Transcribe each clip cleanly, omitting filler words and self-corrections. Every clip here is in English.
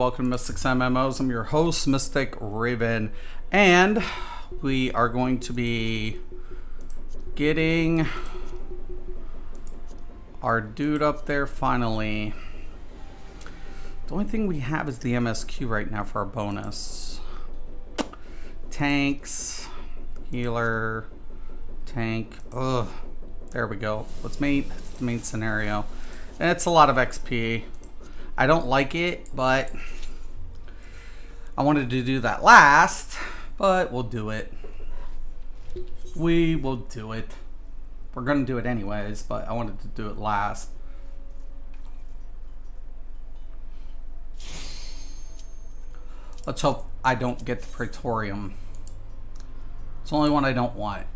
Welcome to Mystics MMOs. I'm your host, Mystic Raven, and we are going to be getting our dude up there finally. The only thing we have is the MSQ right now for our bonus. Tanks, healer, tank. Ugh. There we go. That's the main scenario. And it's a lot of XP. I don't like it, but I wanted to do that last, but we'll do it. We will do it. We're going to do it anyways, but I wanted to do it last. Let's hope I don't get the Praetorium. It's the only one I don't want.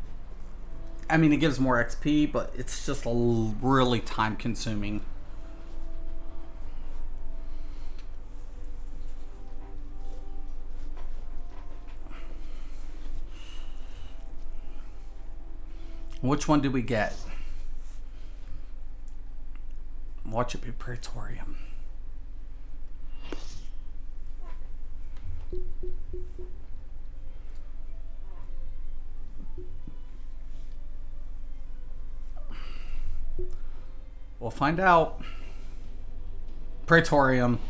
I mean, it gives more XP, but it's just really time consuming. Which one did we get? Watch it be Praetorium. We'll find out. Praetorium.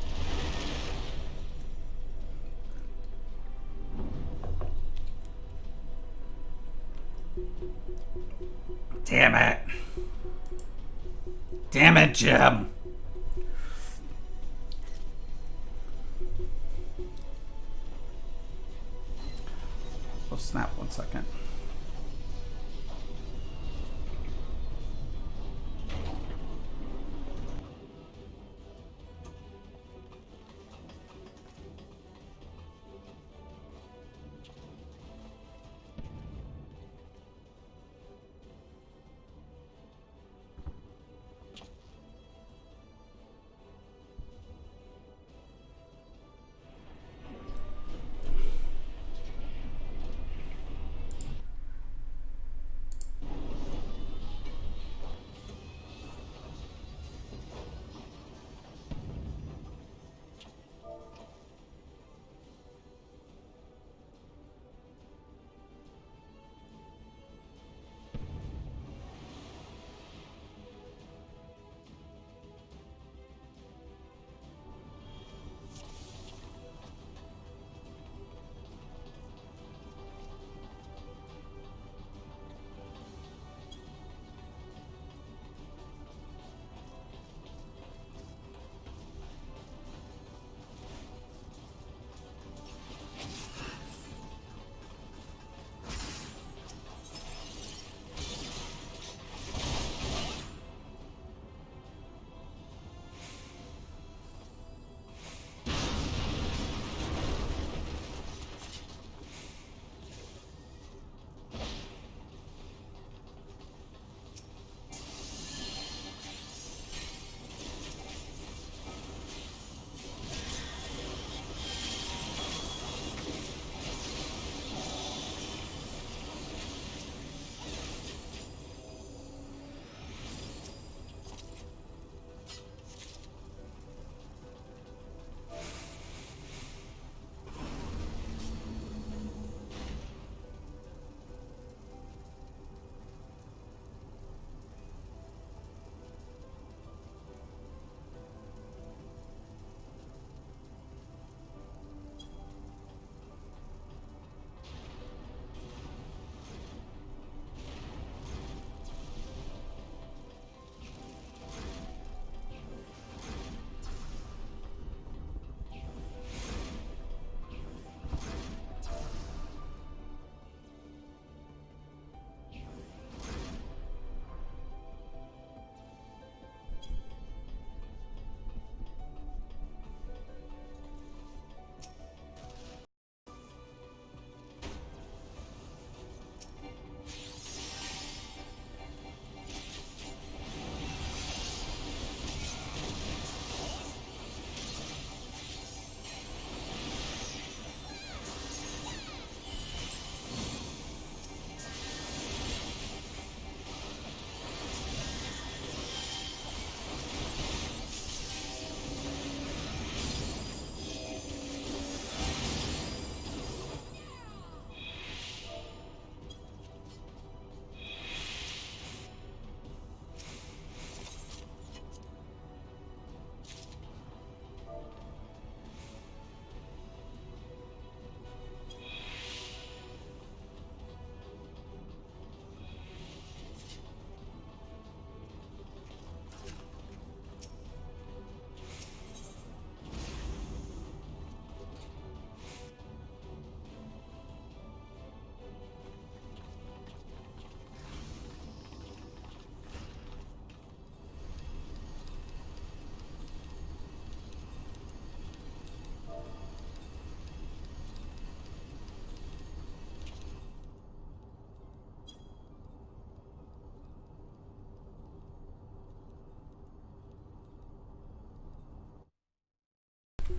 Damn it. Damn it, Jim. Oh, snap, 1 second.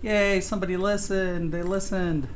Yay, somebody listened. They listened.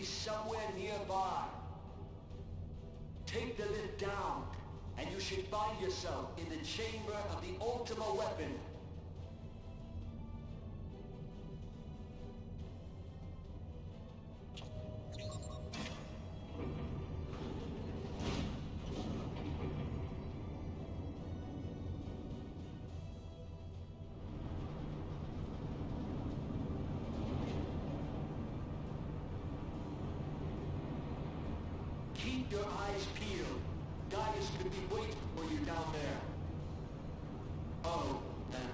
He's somewhere nearby. Take the lift down, and you should find yourself in the chamber of the Ultima weapon. Keep your eyes peeled. Gaius could be waiting for you down there. Oh, and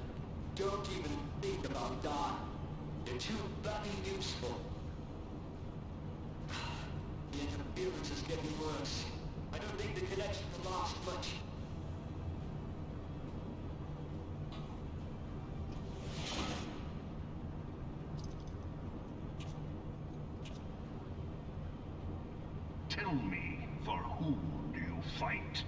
don't even think about Don. They're too bloody useful. The interference is getting worse. I don't think the connection will last much. Tell me, for whom do you fight?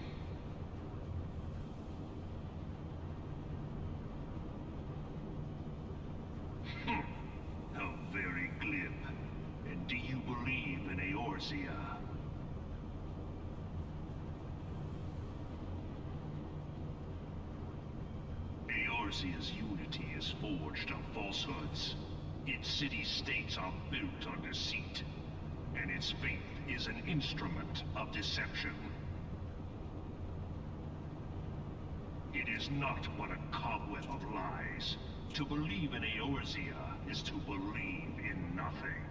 How very glib. And do you believe in Eorzea? Eorzea's unity is forged of falsehoods. Its city-states are built on deceit. And its faith is an instrument of deception. It is not but a cobweb of lies. To believe in Eorzea is to believe in nothing.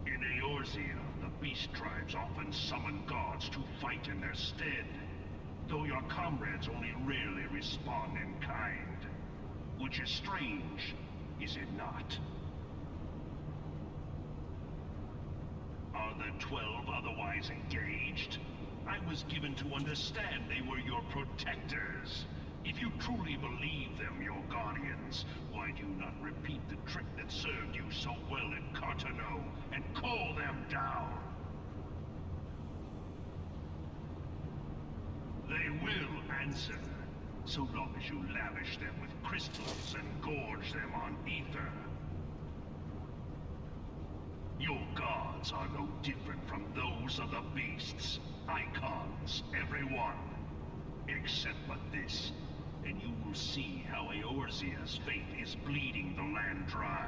In Eorzea, the beast tribes often summon gods to fight in their stead, though your comrades only rarely respond in kind. Which is strange, is it not? Are the 12 otherwise engaged? I was given to understand they were your protectors. If you truly believe them your guardians, why do you not repeat the trick that served you so well at Cartano and call them down? They will answer, so long as you lavish them with crystals and gorge them on ether. Your gods are no different from those of the beasts. Icons, every one. Except but this, and you will see how Eorzea's faith is bleeding the land dry.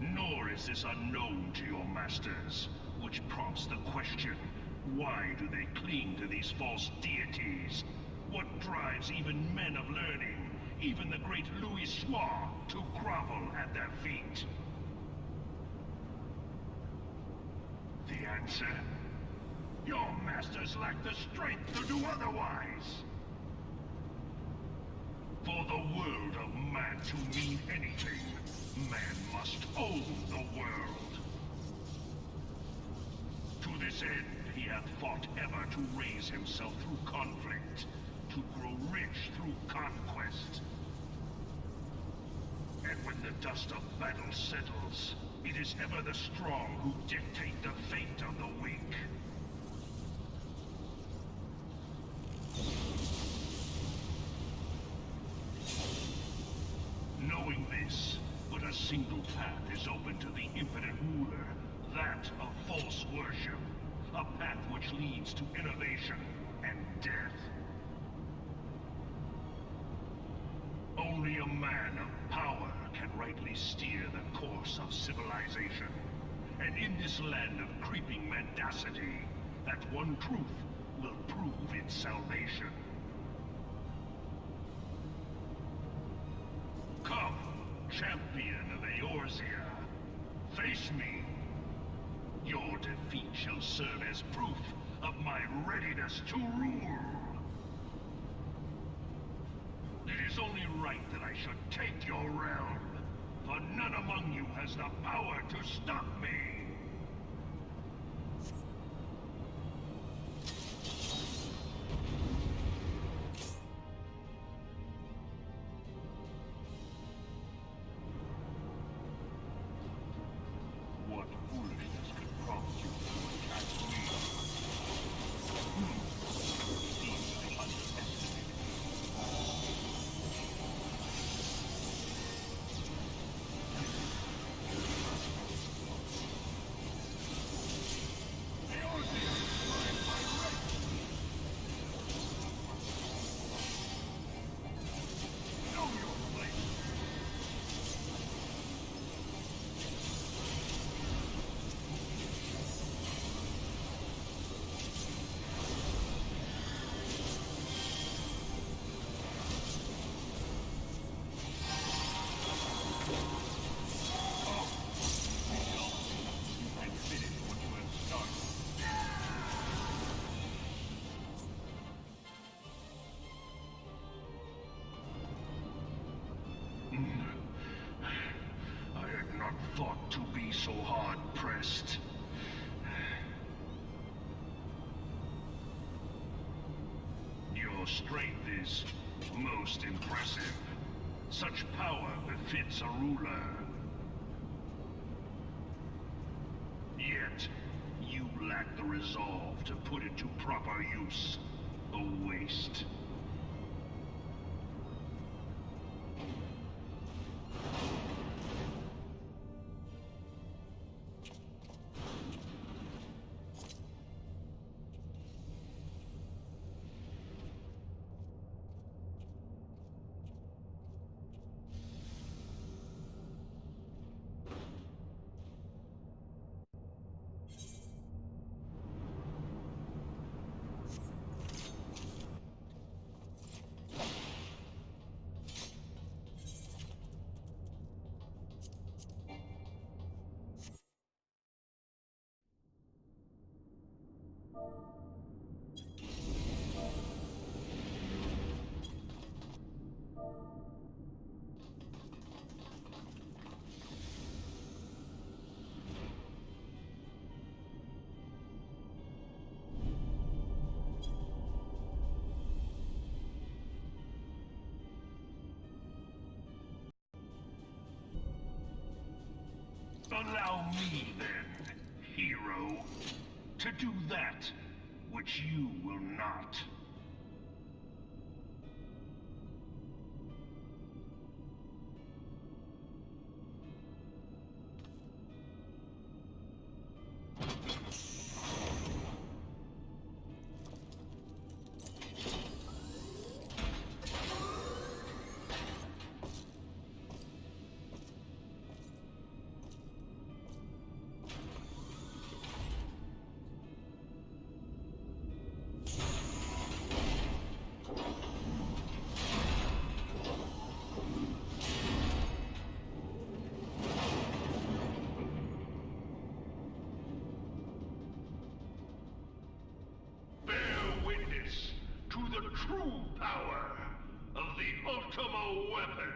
Nor is this unknown to your masters, which prompts the question, why do they cling to these false deities? What drives even men of learning, even the great Louis Soir, to grovel at their feet? The answer? Your masters lack the strength to do otherwise. For the world of man to mean anything, man must own the world. To this end, he hath fought ever to raise himself through conflict, to grow rich through conquest. And when the dust of battle settles, it is ever the strong who dictate the fate of the weak. Knowing this, but a single path is open to the infinite ruler, that of false worship, a path which leads to innovation and death. Only a man of power can rightly steer the course of civilization. And in this land of creeping mendacity, that one truth will prove its salvation. Come, champion of Eorzea, face me. Your defeat shall serve as proof of my readiness to rule. It is only right that I should take your realm, for none among you has the power to stop me. What foolishness could prompt you to attack me? Seems they underestimated me. so hard-pressed. Your strength is most impressive. Such power befits a ruler. Yet, you lack the resolve to put it to proper use. A waste. Allow me, then, hero, to do that which you will not. To the true power of the Ultimo weapon.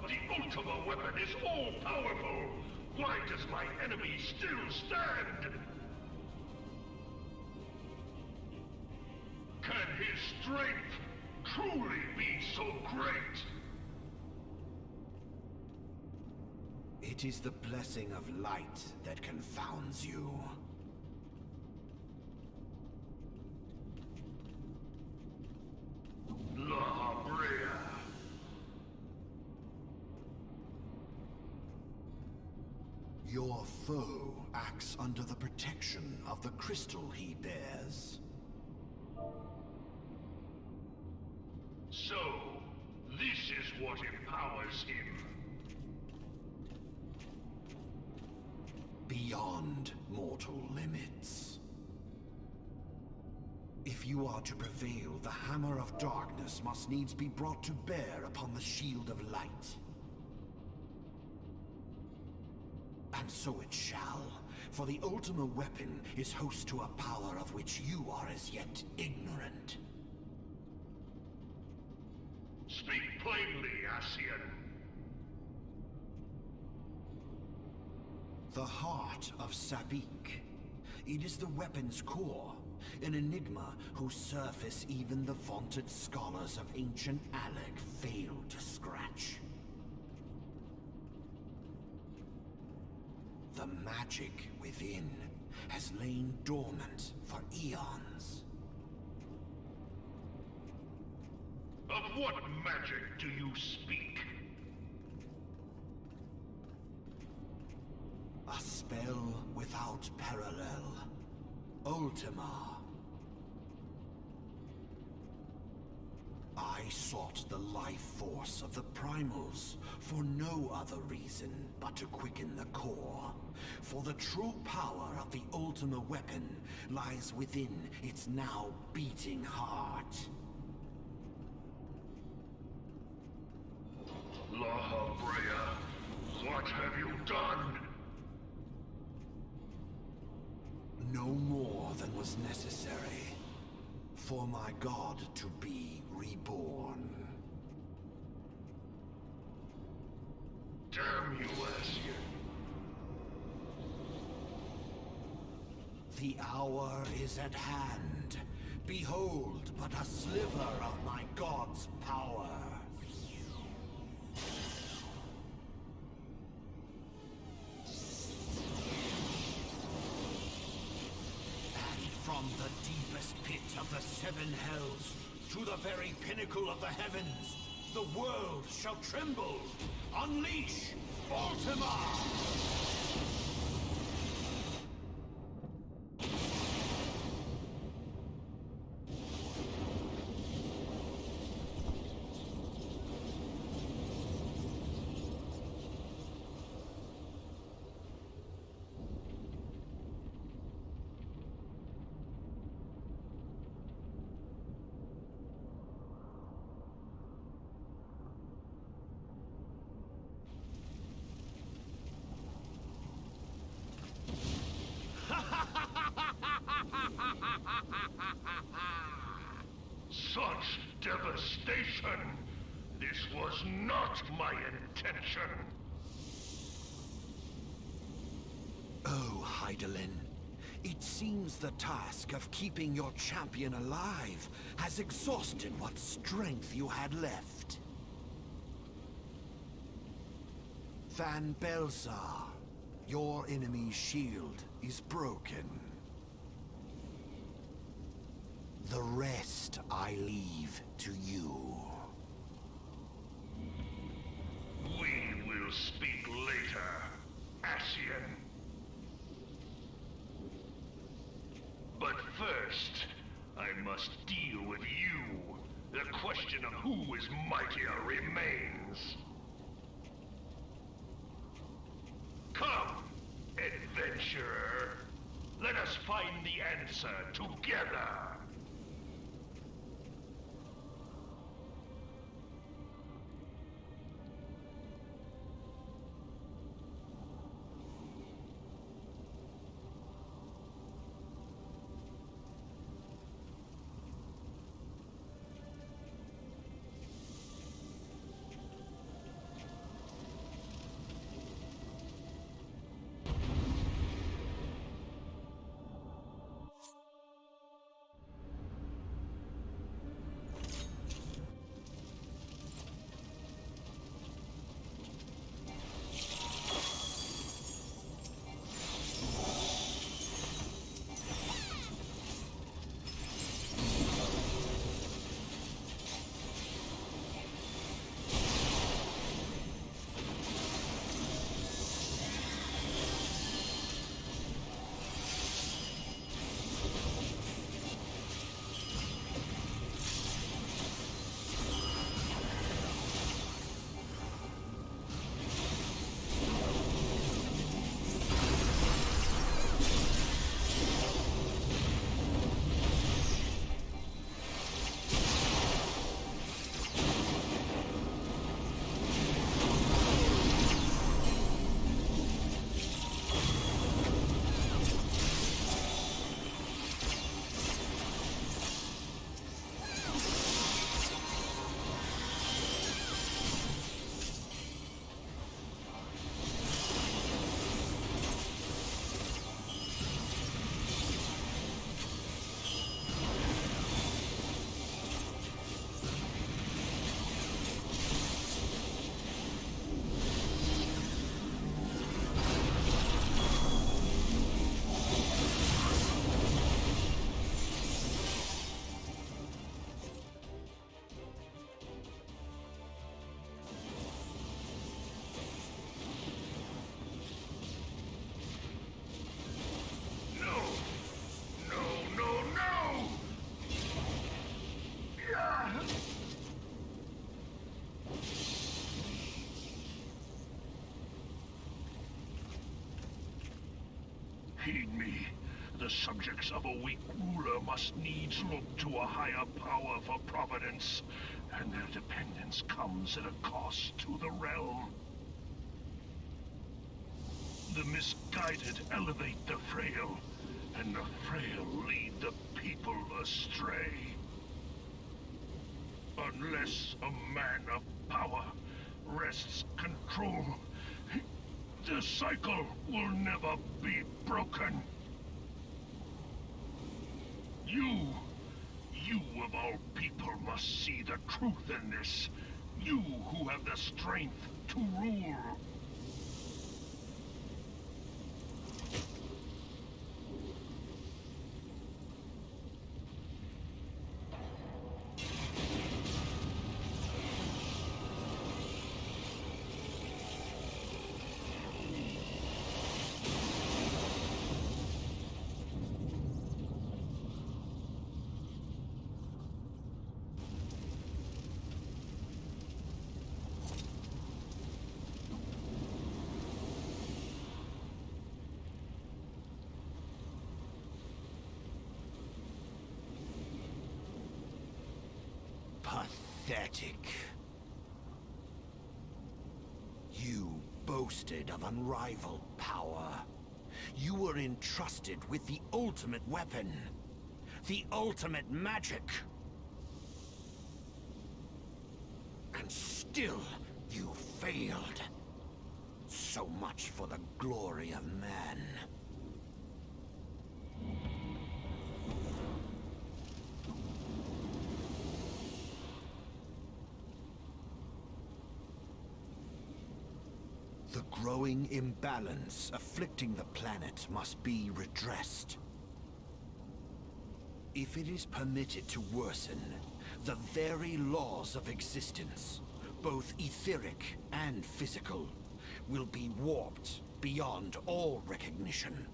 The Ultima weapon is all-powerful! Why does my enemy still stand? Can his strength truly be so great? It is the blessing of light that confounds you. La Habrea. Your foe acts under the protection of the crystal he bears. So, this is what empowers him. Beyond mortal limits. If you are to prevail, the hammer of darkness must needs be brought to bear upon the shield of light. And so it shall, for the Ultima weapon is host to a power of which you are as yet ignorant. Speak plainly, Ascian. The heart of Sabik. It is the weapon's core, an enigma whose surface even the vaunted scholars of ancient Alec failed to scratch. The magic within has lain dormant for eons. Of what magic do you speak? A spell without parallel. Ultima. I sought the life force of the primals for no other reason but to quicken the core. For the true power of the Ultima weapon lies within its now beating heart. La Habrea, what have you done? No more than was necessary for my god to be reborn. Damn you, Ascian. The hour is at hand. Behold but a sliver of my god's power. From the deepest pit of the seven hells to the very pinnacle of the heavens, the world shall tremble. Unleash Ultima! Such devastation! This was not my intention! Oh, Hydaelyn. It seems the task of keeping your champion alive has exhausted what strength you had left. Van Belsar, your enemy's shield is broken. The rest I leave to you. We will speak later, Ascian. But first, I must deal with you. The question of who is mightier remains. Come, adventurer. Let us find the answer together. Heed me. The subjects of a weak ruler must needs look to a higher power for providence, and their dependence comes at a cost to the realm. The misguided elevate the frail, and the frail lead the people astray. Unless a man of power wrests control, the cycle will never be broken. You of all people must see the truth in this. You who have the strength to rule. Pathetic. You boasted of unrivaled power. You were entrusted with the ultimate weapon. The ultimate magic. And still, you failed. So much for the glory of man. The growing imbalance afflicting the planet must be redressed. If it is permitted to worsen, the very laws of existence, both etheric and physical, will be warped beyond all recognition.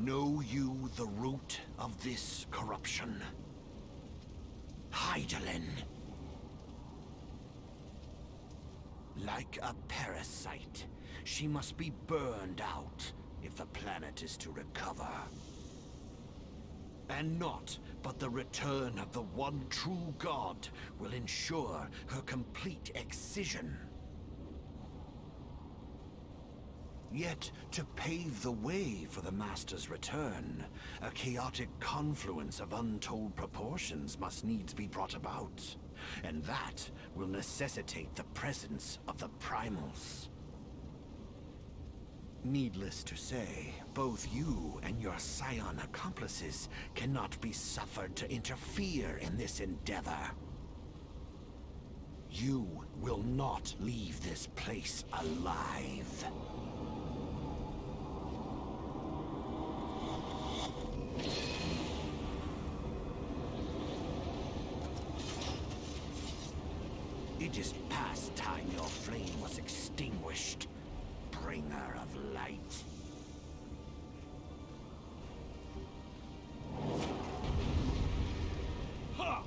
Know you the root of this corruption? Hydaelyn. Like a parasite, she must be burned out if the planet is to recover. And naught but the return of the one true god will ensure her complete excision. Yet, to pave the way for the Master's return, a chaotic confluence of untold proportions must needs be brought about. And that will necessitate the presence of the primals. Needless to say, both you and your scion accomplices cannot be suffered to interfere in this endeavor. You will not leave this place alive. It is past time your flame was extinguished, bringer of light. Ha!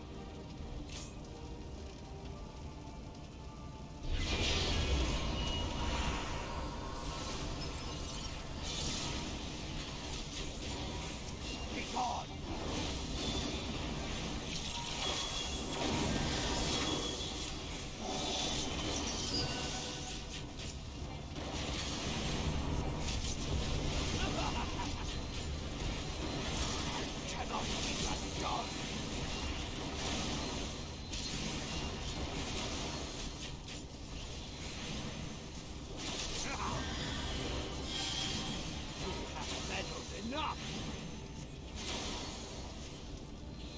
Be gone! Enough!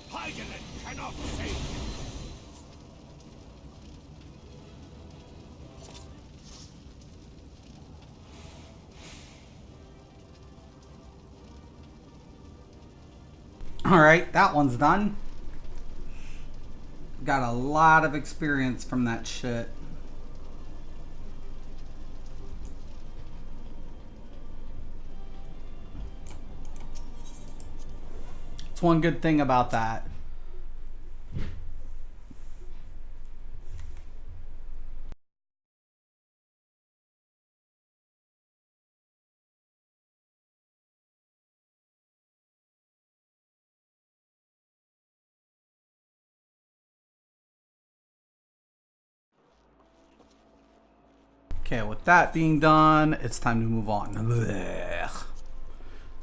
Hydaelyn cannot save you! Alright, that one's done. Got a lot of experience from that shit. It's one good thing about that. Okay, with that being done, it's time to move on. Blech.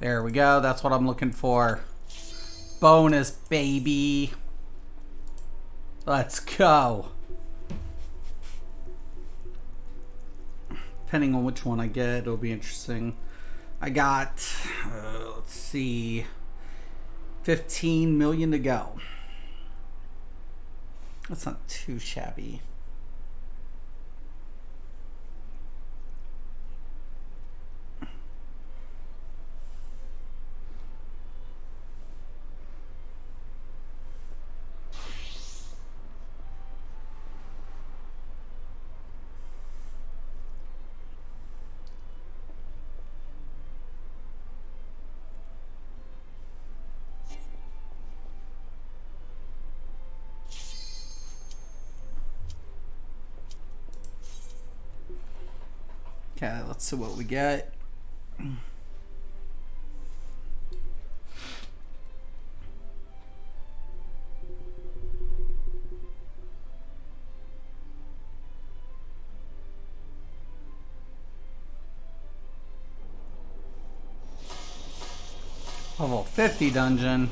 There we go. That's what I'm looking for. Bonus, baby. Let's go. Depending on which one I get, it'll be interesting. I got, let's see, 15 million to go. That's not too shabby. Okay, let's see what we get. Level 50 dungeon.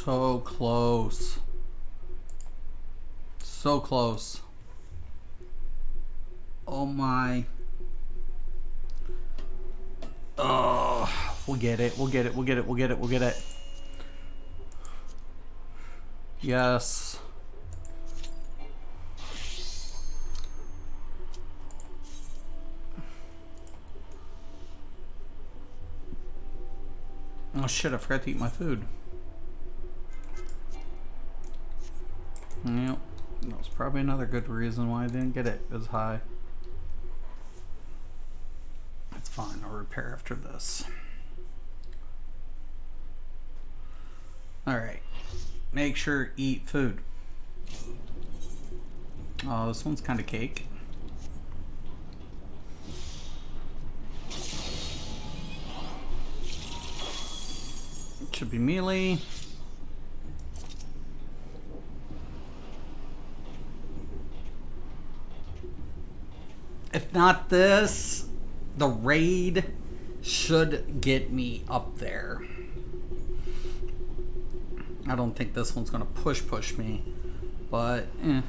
So close. So close. Oh my. Oh, we'll get it. We'll get it. We'll get it. We'll get it. We'll get it. Yes. Oh shit, I forgot to eat my food. Yep. That was probably another good reason why I didn't get it as high. It's fine, I'll repair after this. Alright. Make sure eat food. Oh, this one's kind of cake. It should be mealy. If not this, the raid should get me up there. I don't think this one's gonna push me, but eh.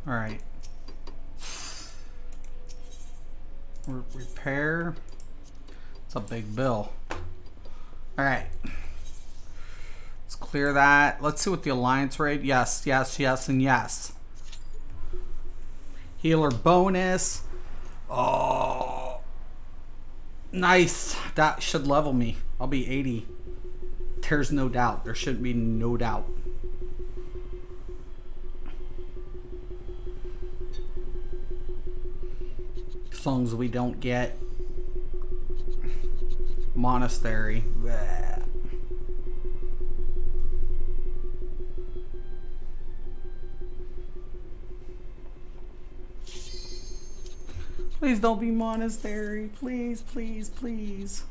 All right. Repair. It's a big bill. All right. Let's clear that. Let's see what the alliance rate. Yes, yes, yes, and yes. Healer bonus. Oh, nice. That should level me. I'll be 80. There's no doubt. There shouldn't be no doubt. As long as we don't get monastery. Bleh. Please don't be monastery. Please, please, please.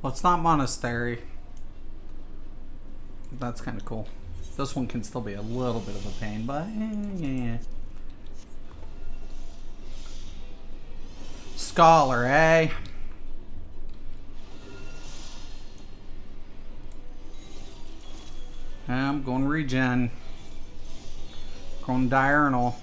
Well, it's not monastery. That's kind of cool. This one can still be a little bit of a pain, but yeah. Scholar, eh? I'm going regen. Going diurnal.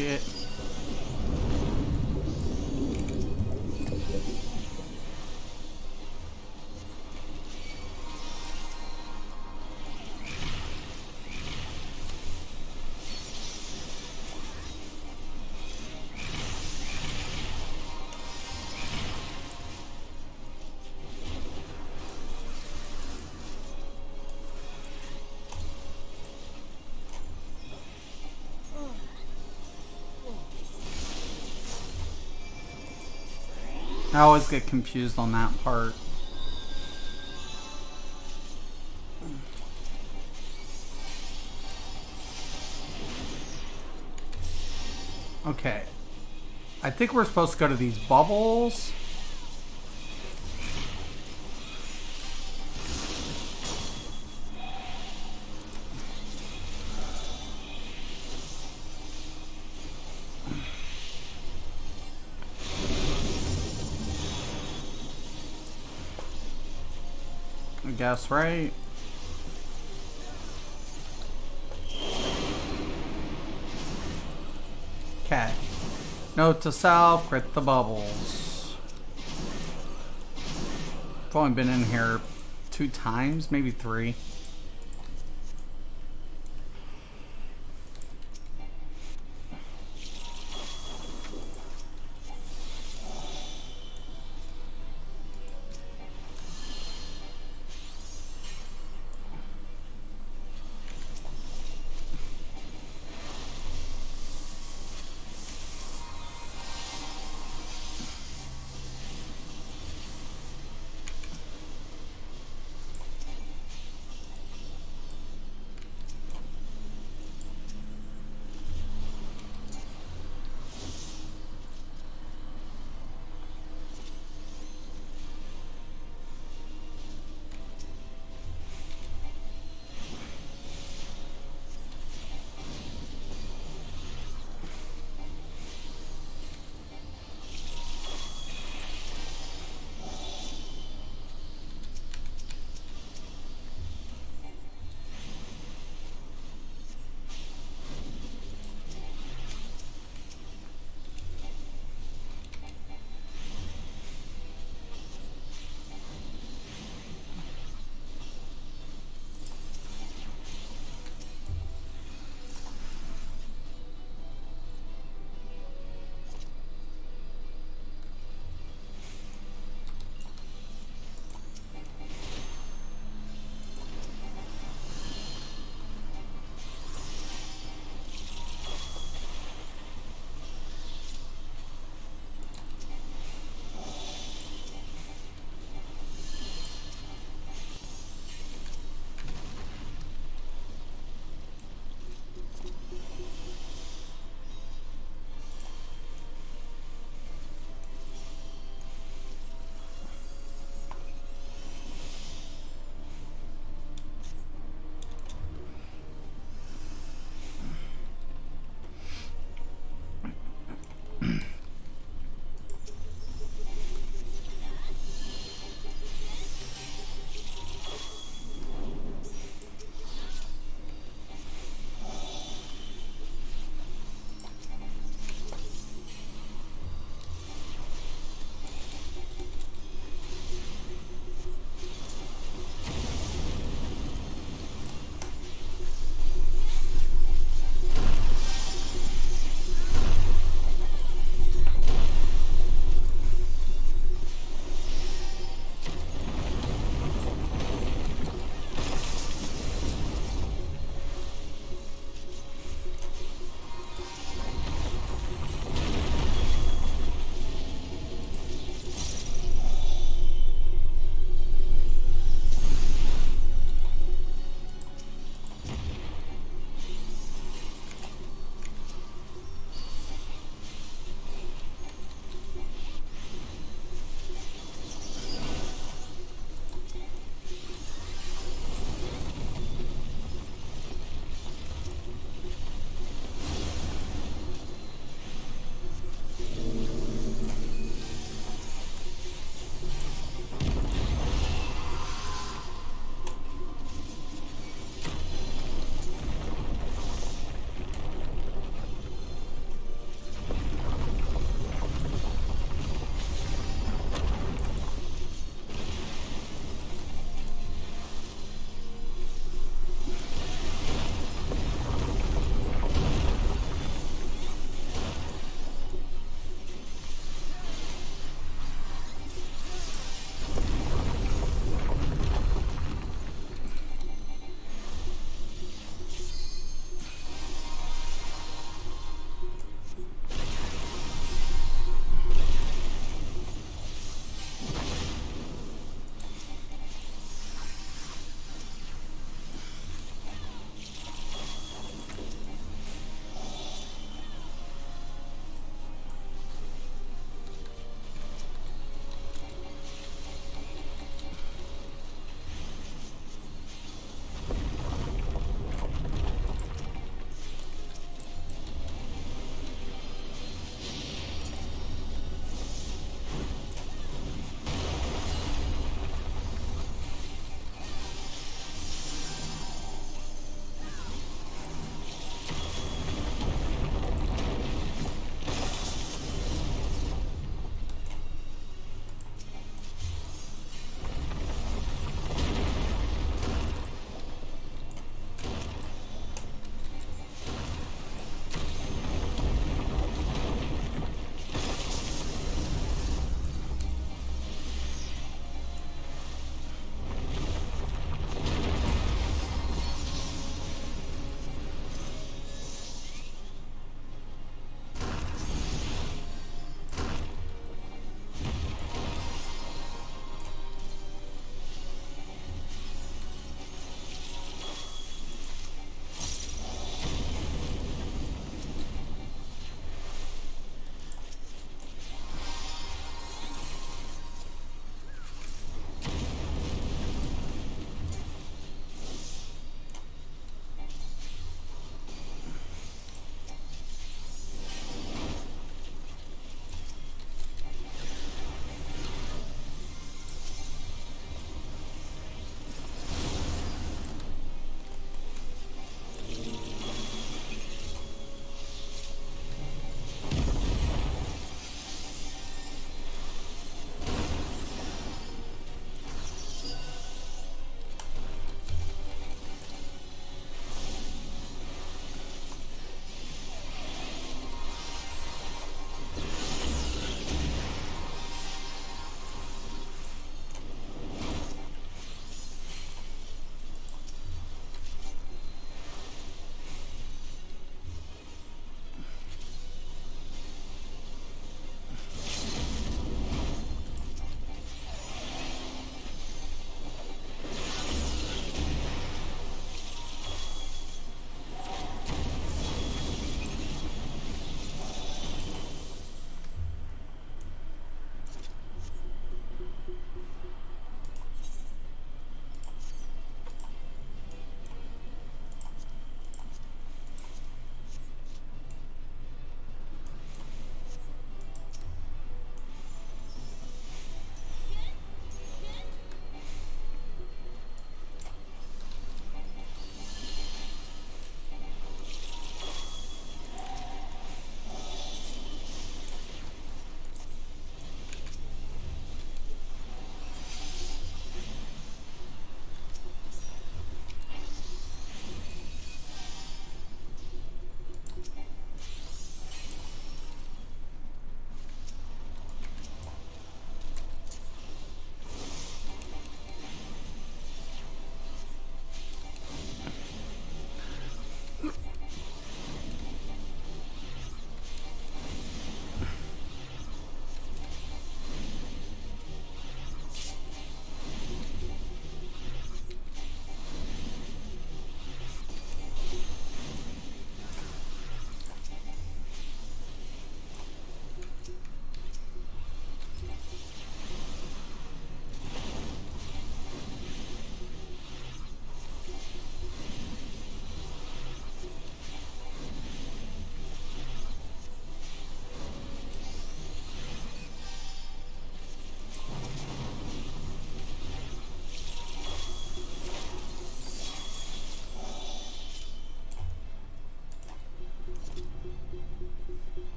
it. I always get confused on that part. Okay. I think we're supposed to go to these bubbles. I guess, right? Okay. Note to self, crit the bubbles. I've only been in here 2 times, maybe 3.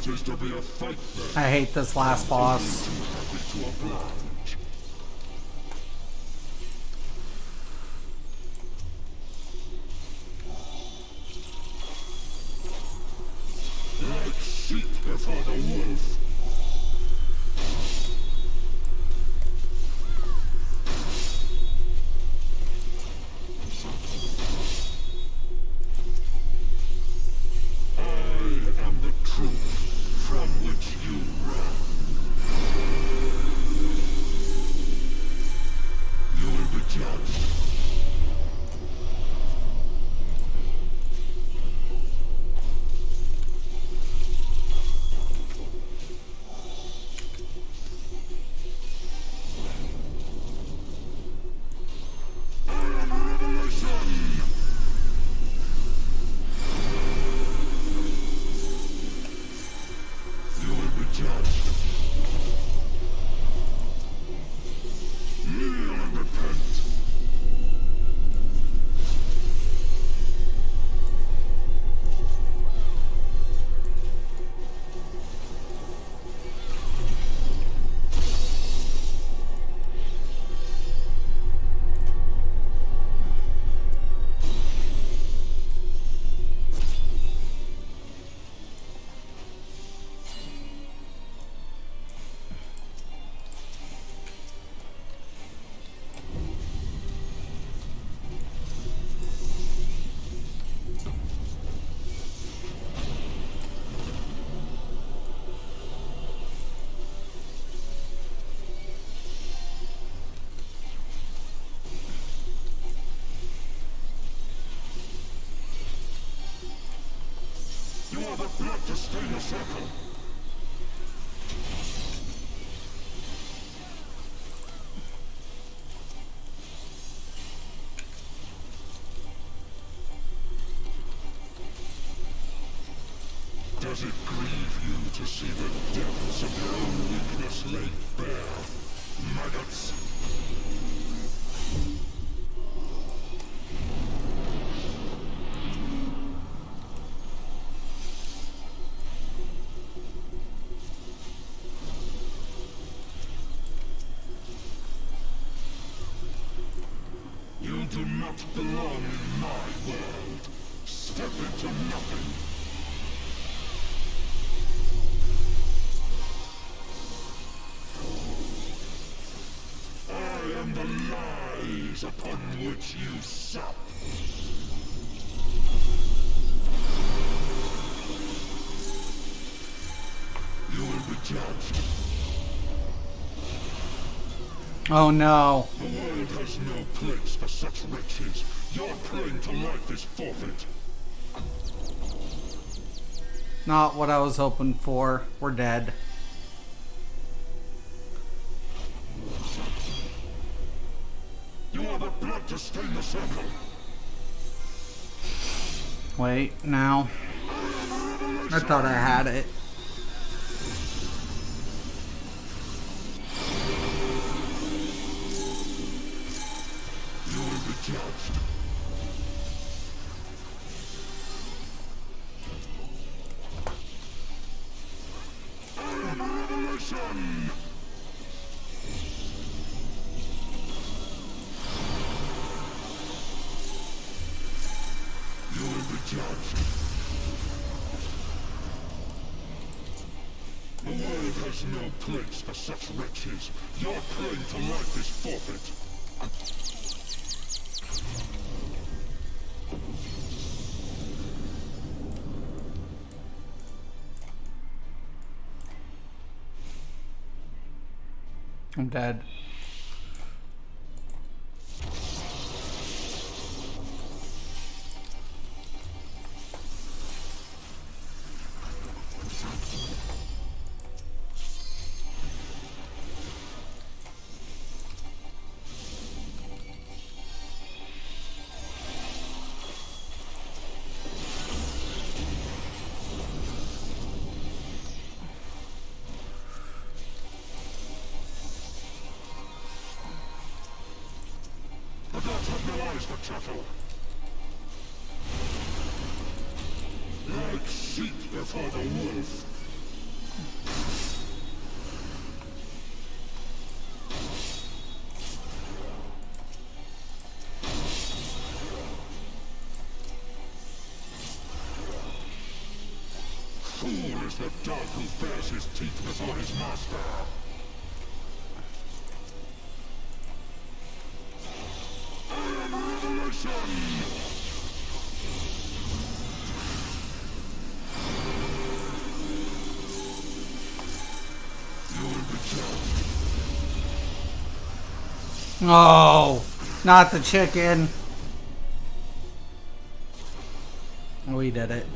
it is to be a fight then. I hate this last boss. Happy to oblige. Like sheep before the wolf. I am the truth from which you run. You will be judged. I am a revelation! You will be judged. Kneel and repent. You are the blood to stain the circle. Does it grieve you to see the depths of your own weakness laid bare? Maggots! You do not belong in my world. Step into nothing. I am the lies upon which you sup. You will be judged. Oh no. The world has no place for such wretches. Your claim to life is forfeit. Not what I was hoping for. We're dead. You are the blood to stain the circle. Wait, now. I thought I had it. You will be judged. I am a revelation! You will be judged. The world has no place for such wretches. Your claim to life is forfeit. I'm dead. The gods have no eyes for cattle. Like sheep before the wolf. seat before his master. I am Revelation! You will be judged. Oh, not the chicken. We did it.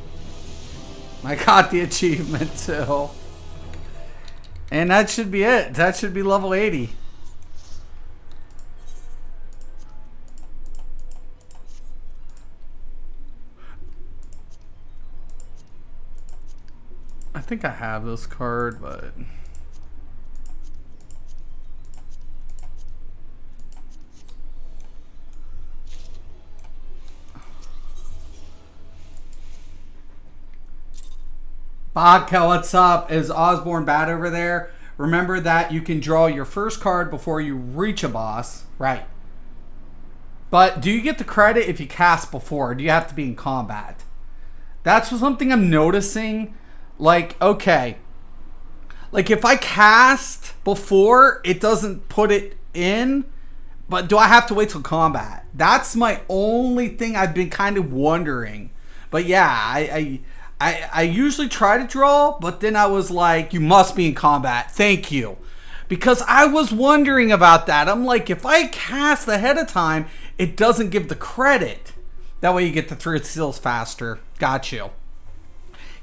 I got the achievement too. And that should be it. That should be level 80. I think I have this card, but... Vodka, what's up? Is Osborne bad over there? Remember that you can draw your first card before you reach a boss. Right. But do you get the credit if you cast before? Or do you have to be in combat? That's something I'm noticing. Like, okay. Like, if I cast before, it doesn't put it in. But do I have to wait till combat? That's my only thing I've been kind of wondering. But yeah, I usually try to draw, but then I was like, you must be in combat. Thank you. Because I was wondering about that. I'm like, if I cast ahead of time, it doesn't give the credit. That way you get the 3 seals faster. Got you.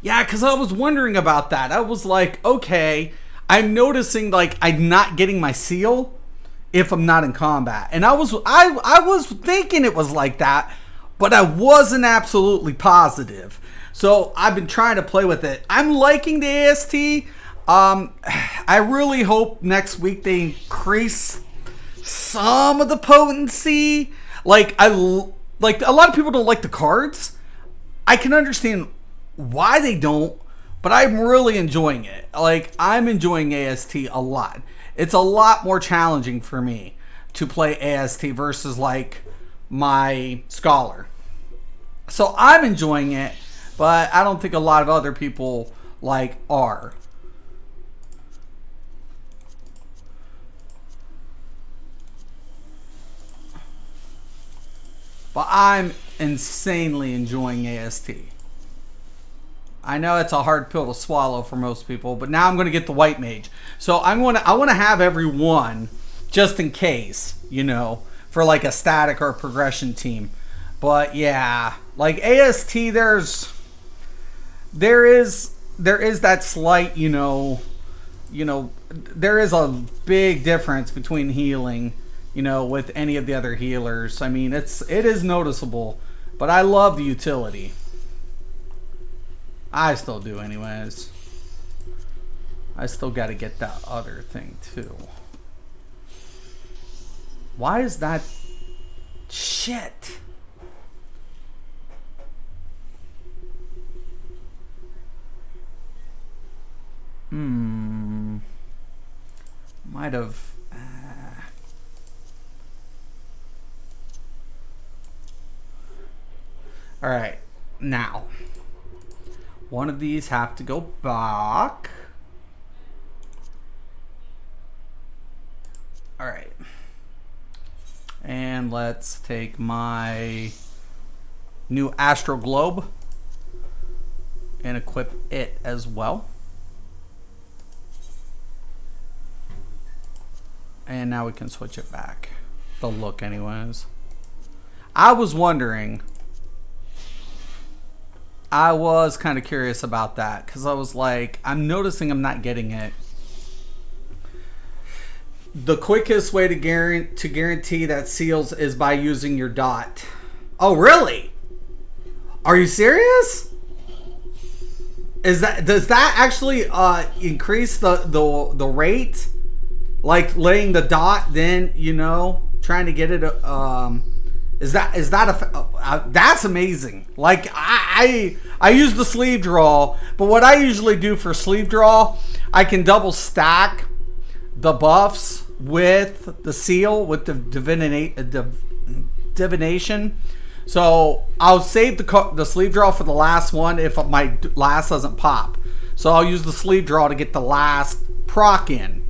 Yeah, because I was wondering about that. I was like, okay, I'm noticing like I'm not getting my seal if I'm not in combat. And I was thinking it was like that, but I wasn't absolutely positive. So I've been trying to play with it. I'm liking the AST. I really hope next week they increase some of the potency. Like a lot of people don't like the cards. I can understand why they don't, but I'm really enjoying it. Like, I'm enjoying AST a lot. It's a lot more challenging for me to play AST versus like my Scholar. So I'm enjoying it, but I don't think a lot of other people like are. But I'm insanely enjoying AST. I know it's a hard pill to swallow for most people, but now I'm going to get the White Mage. So I want to have every one just in case, you know, for like a static or a progression team. But yeah, like AST, there is that slight, you know, there is a big difference between healing, you know, with any of the other healers. I mean, it is noticeable, but I love the utility. I still do anyways. I still got to get that other thing too. Why is that shit? Might have all right, now one of these have to go back. All right, and let's take my new Astro Globe and equip it as well. And now we can switch it back. The look anyways. I was wondering. I was kind of curious about that. Because I was like, I'm noticing I'm not getting it. The quickest way to guarantee that seals is by using your dot. Oh, really? Are you serious? Does that actually increase the rate? Like laying the dot, then, you know, trying to get it. That's amazing. Like I use the sleeve draw, but what I usually do for sleeve draw, I can double stack the buffs with the seal with the divination. So I'll save the sleeve draw for the last one if my last doesn't pop. So I'll use the sleeve draw to get the last proc in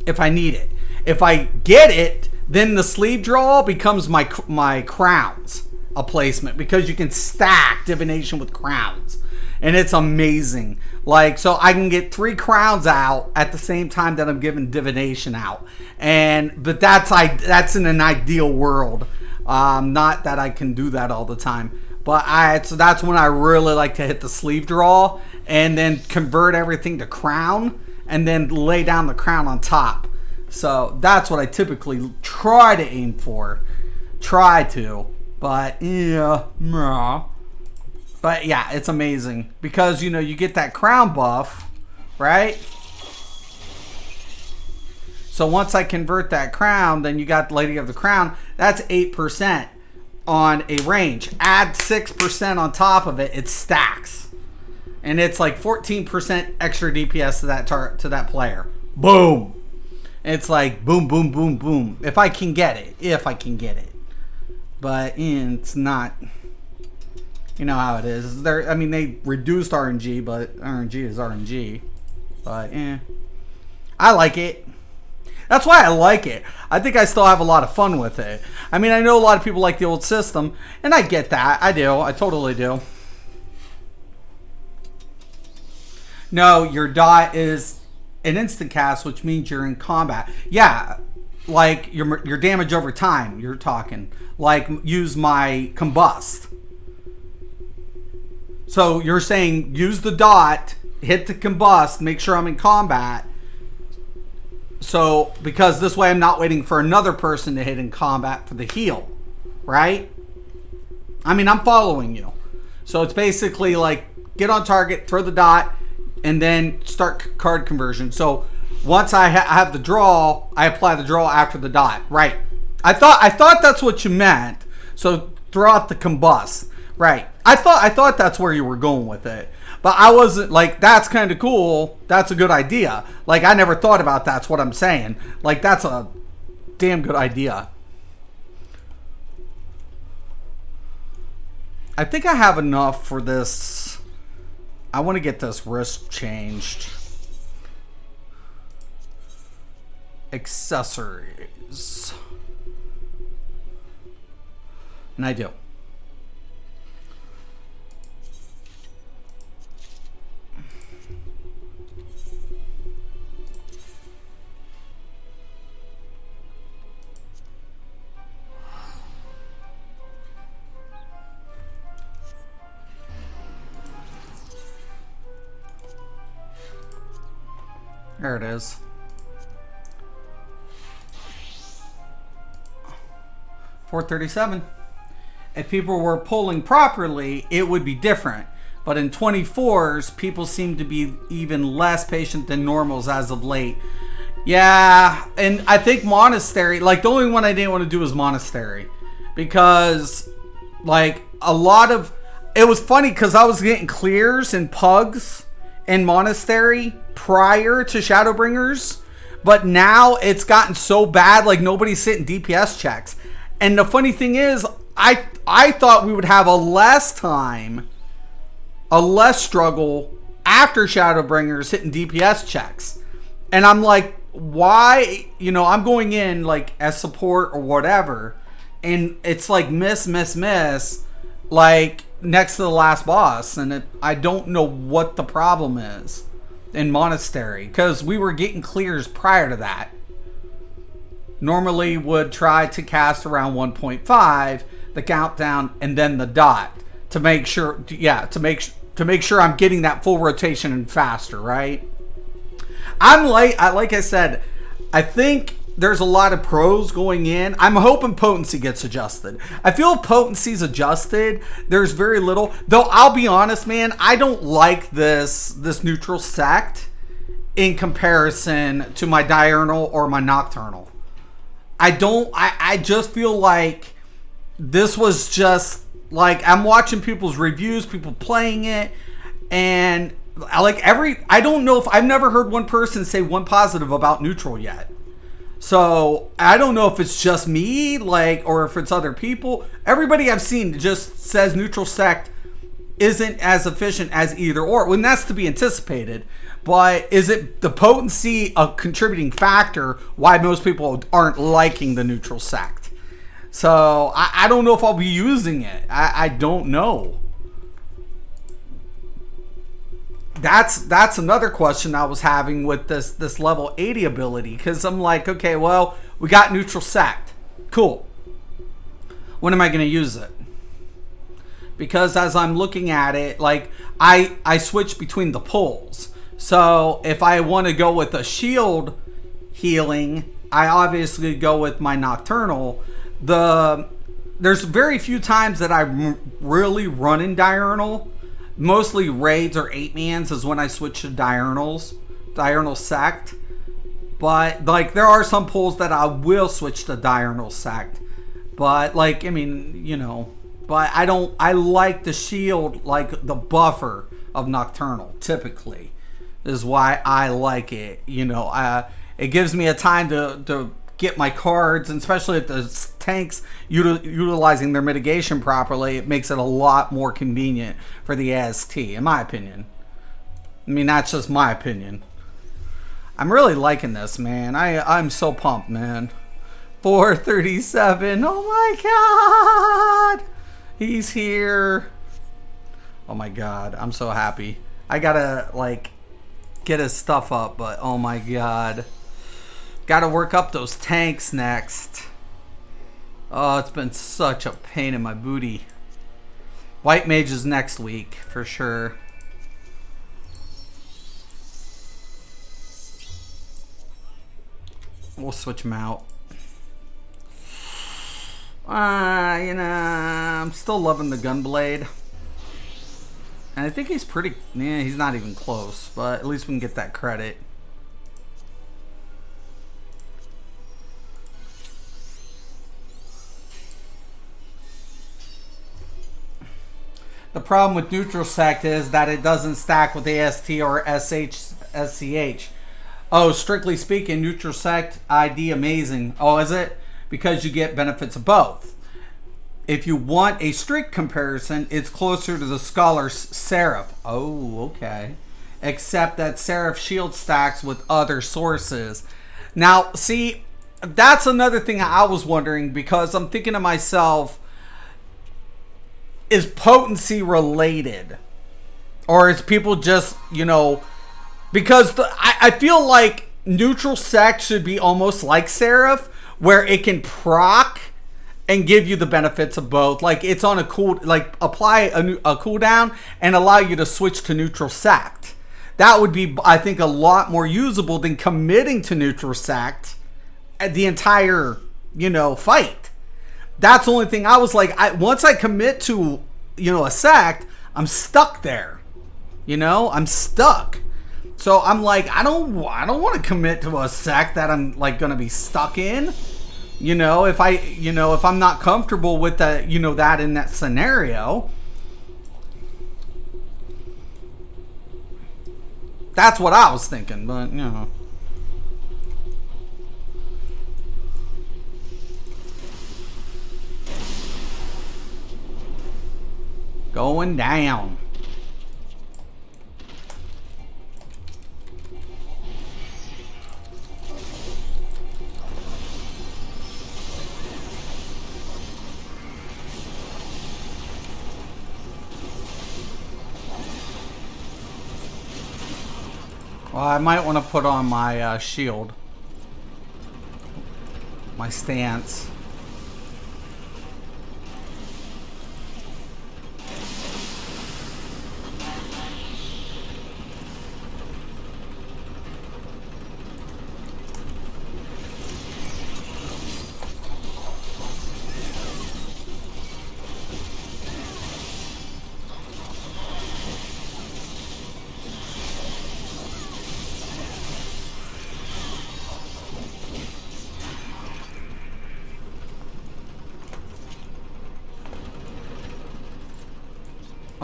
if I need it. If I get it, then the sleeve draw becomes my crowns a placement, because you can stack divination with crowns, and it's amazing. Like, so I can get 3 crowns out at the same time that I'm giving divination out, but that's in an ideal world. Not that I can do that all the time, but so that's when I really like to hit the sleeve draw and then convert everything to crown and then lay down the crown on top. So that's what I typically try to aim for. But yeah, but yeah, it's amazing because, you know, you get that crown buff, right? So once I convert that crown, then you got Lady of the Crown. That's 8% on a range. Add 6% on top of it, it stacks, and it's like 14% extra DPS to that player. Boom! It's like boom, boom, boom, boom. If I can get it. But it's not, you know how it is. I mean, they reduced RNG, but RNG is RNG. But I like it. That's why I like it. I think I still have a lot of fun with it. I mean, I know a lot of people like the old system, and I get that. I do. I totally do. No, your dot is an instant cast, which means you're in combat. Yeah. Like your damage over time, you're talking. Like, use my combust. So you're saying use the dot, hit the combust, make sure I'm in combat. So, because this way I'm not waiting for another person to hit in combat for the heal, right? I mean, I'm following you. So it's basically like get on target, throw the dot, and then start card conversion. So once I have the draw, I apply the draw after the dot. Right. I thought that's what you meant. So throw out the combust. Right. I thought that's where you were going with it. But I wasn't like, that's kind of cool. That's a good idea. Like, I never thought about that's what I'm saying. Like, that's a damn good idea. I think I have enough for this. I want to get this wrist changed. Accessories. And I do. There it is. $437. If people were pulling properly, it would be different. But in 24s, people seem to be even less patient than normals as of late. Yeah, and I think Monastery, like the only one I didn't want to do was Monastery. Because, like, a lot of, it was funny because I was getting clears and pugs in Monastery prior to Shadowbringers. But now it's gotten so bad, like nobody's sitting DPS checks. And the funny thing is, I thought we would have a less struggle after Shadowbringers hitting DPS checks. And I'm like, why? You know, I'm going in like as support or whatever, and it's like miss, like next to the last boss. And I don't know what the problem is in Monastery, because we were getting clears prior to that. Normally would try to cast around 1.5, the countdown, and then the dot to make sure, to make sure I'm getting that full rotation and faster, right? Like I said, I think there's a lot of pros going in. I'm hoping potency gets adjusted. I feel if potency's adjusted, there's very little. Though I'll be honest, man, I don't like this neutral sect in comparison to my diurnal or my nocturnal. I just feel like this was just like, I'm watching people's reviews, people playing it, and I don't know if I've never heard one person say one positive about neutral yet. So I don't know if it's just me, like, or if it's other people. Everybody I've seen just says neutral sect isn't as efficient as either or, when that's to be anticipated. But is it the potency a contributing factor why most people aren't liking the neutral sect? So I don't know if I'll be using it. I don't know. That's another question I was having with this level 80 ability, because I'm like, okay, well, we got neutral sect, cool. When am I going to use it? Because as I'm looking at it, like I switch between the pulls. So if I want to go with a shield healing, I obviously go with my nocturnal. There's very few times that I really run in diurnal. Mostly raids or 8-mans is when I switch to diurnal sect. But like there are some pulls that I will switch to diurnal sect. But like, I mean, you know, but I like the shield, like the buffer of nocturnal typically is why I like it. You know, it gives me a time to get my cards, and especially if the tanks utilizing their mitigation properly, it makes it a lot more convenient for the AST, in my opinion. I mean, that's just my opinion. I'm really liking this, man. I'm so pumped, man. 437. Oh my god, he's here. Oh my god, I'm so happy. I gotta like get his stuff up, but oh my god, gotta work up those tanks next. Oh, it's been such a pain in my booty. White Mage is next week for sure. We'll switch him out. You know, I'm still loving the Gunblade. And I think he's pretty... Yeah, he's not even close. But at least we can get that credit. The problem with neutral sect is that it doesn't stack with AST or SCH. Oh, strictly speaking, neutral sect ID amazing. Oh, is it? Because you get benefits of both. If you want a strict comparison, it's closer to the Scholar's Seraph. Oh, okay. Except that Seraph shield stacks with other sources. Now, see, that's another thing I was wondering, because I'm thinking to myself, is potency related? Or is people just, you know, because I feel like neutral sect should be almost like Seraph, where it can proc and give you the benefits of both. Like it's on a cool, like apply a cooldown and allow you to switch to neutral sect. That would be, I think, a lot more usable than committing to neutral sect at the entire, you know, fight. That's the only thing I was like, once I commit to, you know, a sect, I'm stuck there. You know, I'm stuck. So I'm like, I don't want to commit to a sect that I'm like going to be stuck in. You know, if I'm not comfortable with that, you know, that in that scenario. That's what I was thinking, but you know. Going down. Well, I might want to put on my shield. My stance.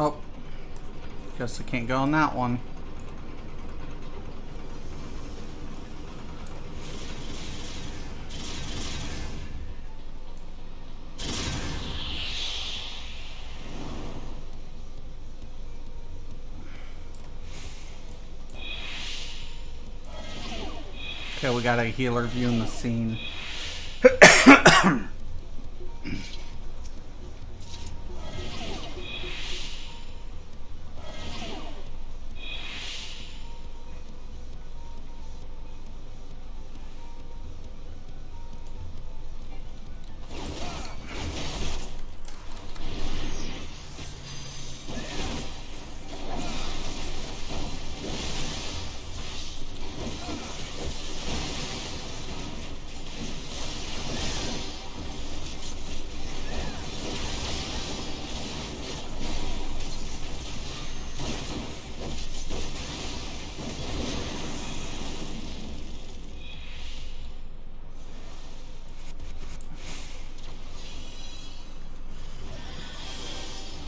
Oh, guess I can't go on that one. Okay, we got a healer viewing the scene.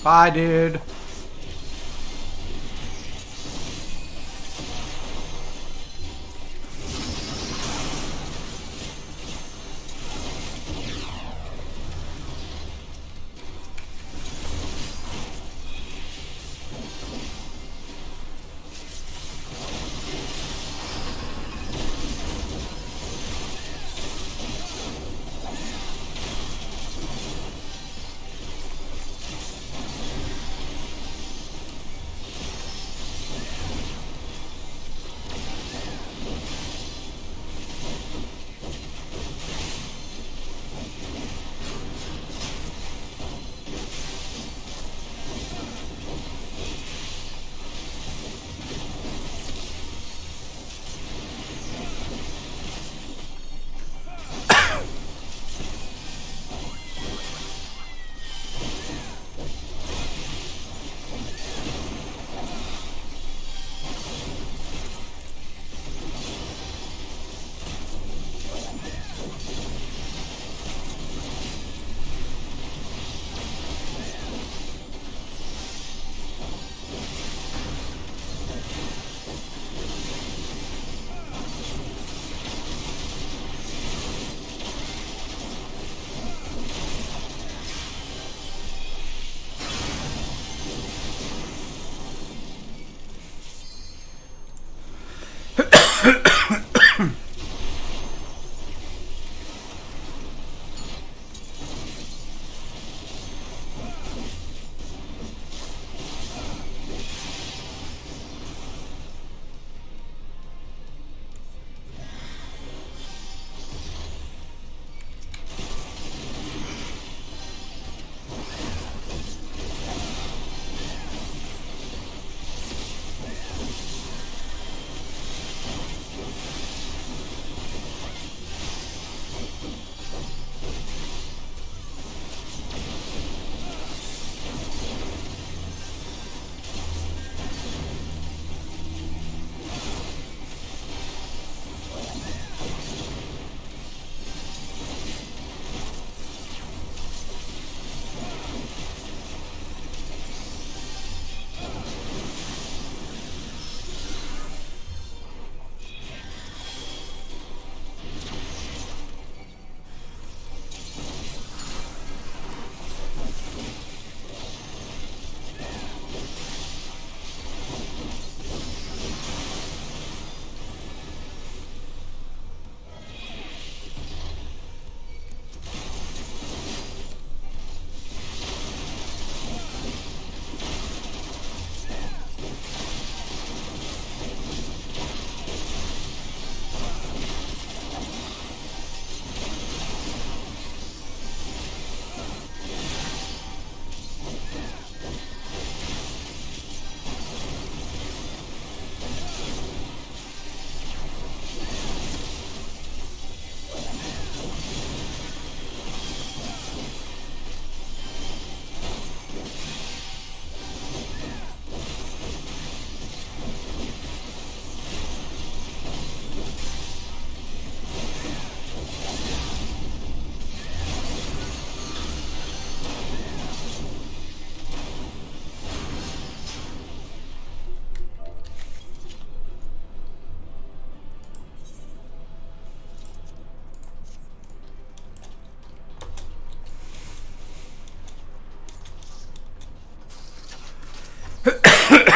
Bye, dude.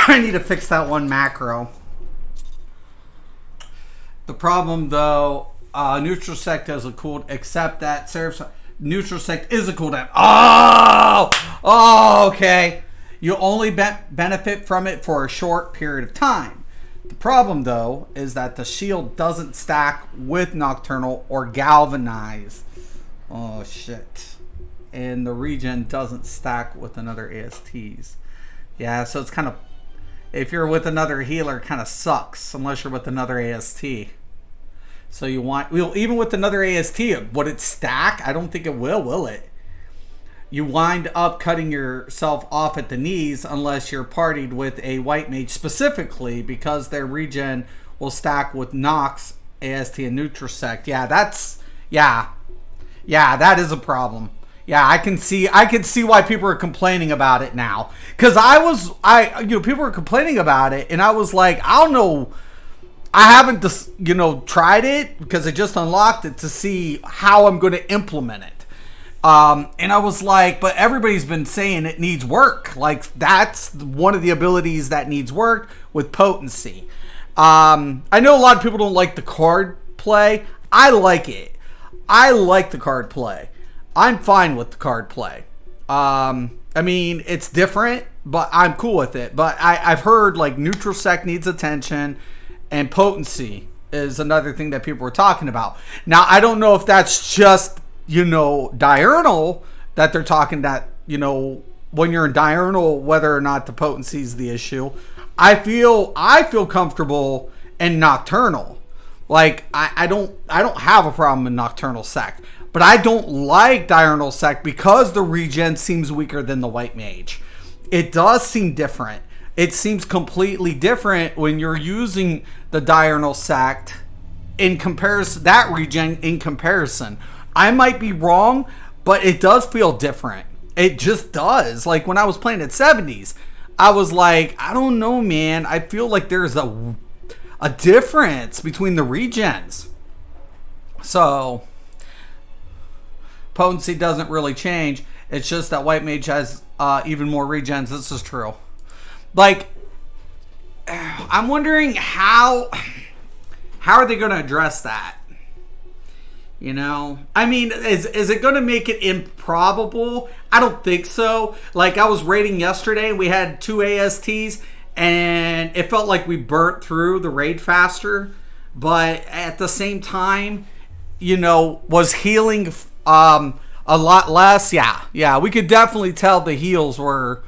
I need to fix that one macro. The The problem, though, neutral sect does a cool, except that neutral sect is a cooldown. Oh, okay. You only benefit from it for a short period of time. The problem, though, is that the shield doesn't stack with Nocturnal or Galvanize. Oh, shit. And the regen doesn't stack with another ASTs. Yeah, so it's kind of, if you're with another healer, it kind of sucks unless you're with another AST. So you want, well, even with another AST, would it stack? I don't think it will it? You wind up cutting yourself off at the knees unless you're partied with a white mage specifically, because their regen will stack with Nox, AST, and Nutrasect. Yeah, that is a problem. Yeah, I can see why people are complaining about it now. Because people were complaining about it, and I was like, I don't know. I haven't tried it because I just unlocked it to see how I'm going to implement it. And I was like, but everybody's been saying it needs work. Like, that's one of the abilities that needs work with potency. I know a lot of people don't like the card play. I like it. I like the card play. I'm fine with the card play. I mean, it's different, but I'm cool with it. But I've heard, like, neutral sec needs attention, and potency is another thing that people were talking about. Now, I don't know if that's just, diurnal that they're talking that, when you're in diurnal, whether or not the potency is the issue. I feel comfortable in nocturnal. Like, I don't have a problem in nocturnal sect, but I don't like diurnal sect because the regen seems weaker than the white mage. It does seem different. It seems completely different when you're using the diurnal sect in comparison, that regen in comparison. I might be wrong, but it does feel different. It just does. Like, when I was playing at 70s, I was like, I don't know, man. I feel like there's a difference between the regens. So, potency doesn't really change. It's just that white mage has even more regens. This is true. Like, I'm wondering how are they going to address that? I mean, is it going to make it improbable? I don't think so. Like, I was raiding yesterday, we had 2 ASTs, and it felt like we burnt through the raid faster. But at the same time, was healing a lot less. Yeah, we could definitely tell the heals were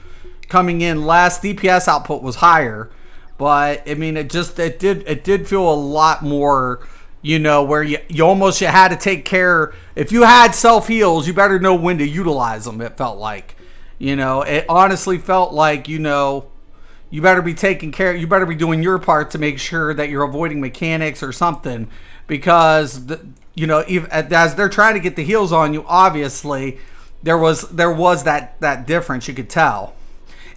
coming in less. DPS output was higher, but I mean, it did feel a lot more, where you had to take care. If you had self heals, you better know when to utilize them. It felt like, it honestly felt like, you better be taking care. You better be doing your part to make sure that you're avoiding mechanics or something, because even as they're trying to get the heals on you, obviously there was that difference. You could tell.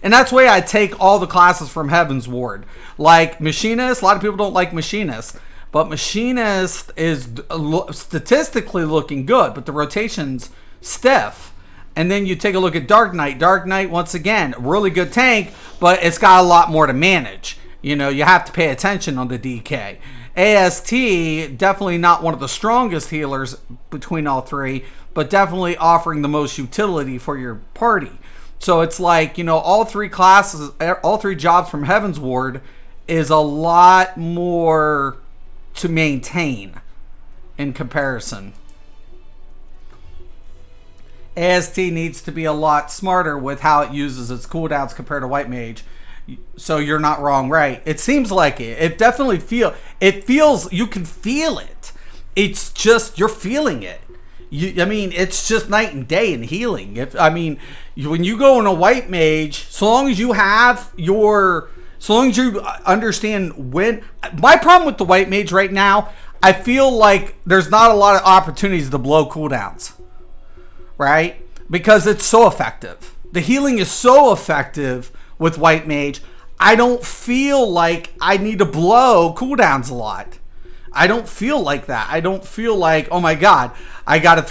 And that's why I take all the classes from Heaven's Ward. Like Machinist, a lot of people don't like Machinist. But Machinist is statistically looking good, but the rotation's stiff. And then you take a look at Dark Knight. Dark Knight, once again, really good tank, but it's got a lot more to manage. You have to pay attention on the DK. AST, definitely not one of the strongest healers between all three, but definitely offering the most utility for your party. So it's like, all three classes, all three jobs from Heaven's Ward is a lot more to maintain in comparison. AST needs to be a lot smarter with how it uses its cooldowns compared to White Mage. So you're not wrong, right? It seems like it. It definitely feels, you can feel it. It's just, you're feeling it. It's just night and day in healing. When you go in a White Mage, so long as you understand when. My problem with the White Mage right now, I feel like there's not a lot of opportunities to blow cooldowns, right? Because it's so effective. The healing is so effective with White Mage. I don't feel like I need to blow cooldowns a lot. I don't feel like that. I don't feel like, oh my god, I gotta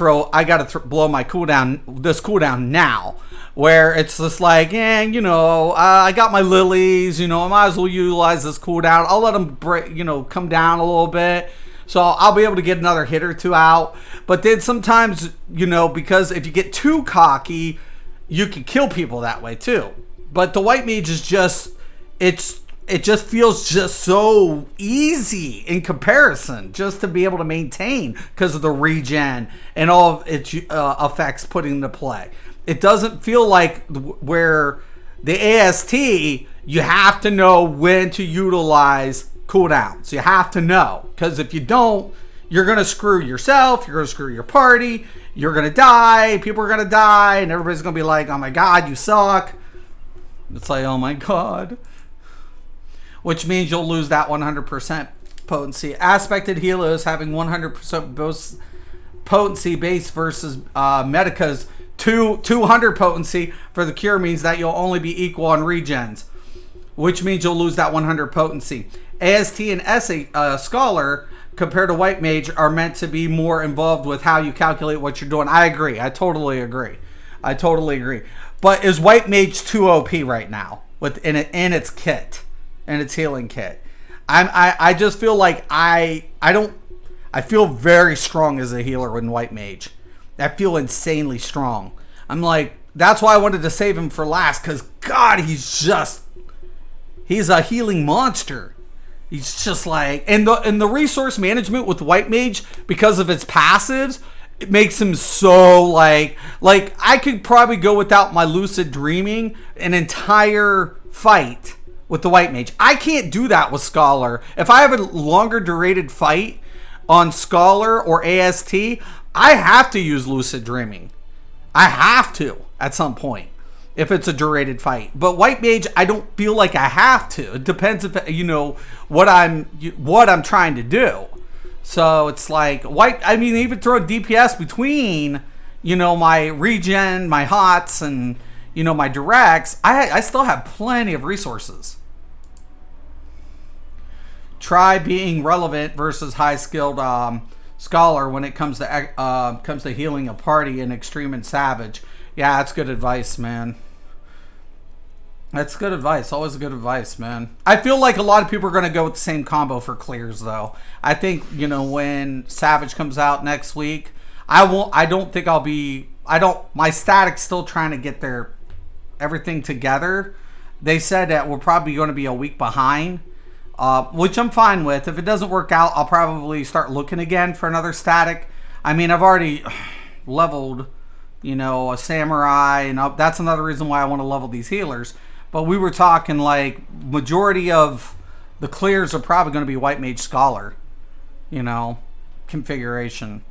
blow my cooldown now. Where it's just like, I got my lilies, I might as well utilize this cooldown. I'll let them break, come down a little bit. So I'll be able to get another hit or two out. But then sometimes, you know, because if you get too cocky, you can kill people that way too. But the white mage is just, it just feels just so easy in comparison just to be able to maintain because of the regen and all of its effects put into play. It doesn't feel like where the AST, you have to know when to utilize cooldowns. You have to know, because if you don't, you're going to screw yourself, you're going to screw your party, you're going to die, people are going to die, and everybody's going to be like, oh my god, you suck. It's like, oh my god. Which means you'll lose that 100% potency. Aspected healers having 100% potency base versus Medica's 200 potency for the cure means that you'll only be equal on regens, which means you'll lose that 100 potency. AST and Scholar compared to White Mage are meant to be more involved with how you calculate what you're doing. I agree. I totally agree. But is White Mage too OP right now in its kit, in its healing kit? I just feel like I feel very strong as a healer in White Mage. I feel insanely strong. I'm like, that's why I wanted to save him for last, because God, he's a healing monster. He's just like, and the resource management with White Mage, because of its passives, it makes him so like I could probably go without my lucid dreaming an entire fight with the White Mage. I can't do that with Scholar. If I have a longer durated fight on Scholar or AST, I have to use lucid dreaming. I have to at some point if it's a durated fight. But White Mage, I don't feel like I have to. It depends if what I'm trying to do. So it's like even throw DPS between my regen, my hots, and my directs. I still have plenty of resources. Try being relevant versus high skilled Scholar when it comes to healing a party in Extreme and Savage. Yeah, that's good advice, man. That's good advice. Always good advice, man. I feel like a lot of people are going to go with the same combo for clears, though. I think, when Savage comes out next week, my Static's still trying to get everything together. They said that we're probably going to be a week behind. Which I'm fine with. If it doesn't work out, I'll probably start looking again for another Static. I mean, I've already leveled, a Samurai, and that's another reason why I want to level these healers. But we were talking like majority of the clears are probably going to be White Mage Scholar, configuration.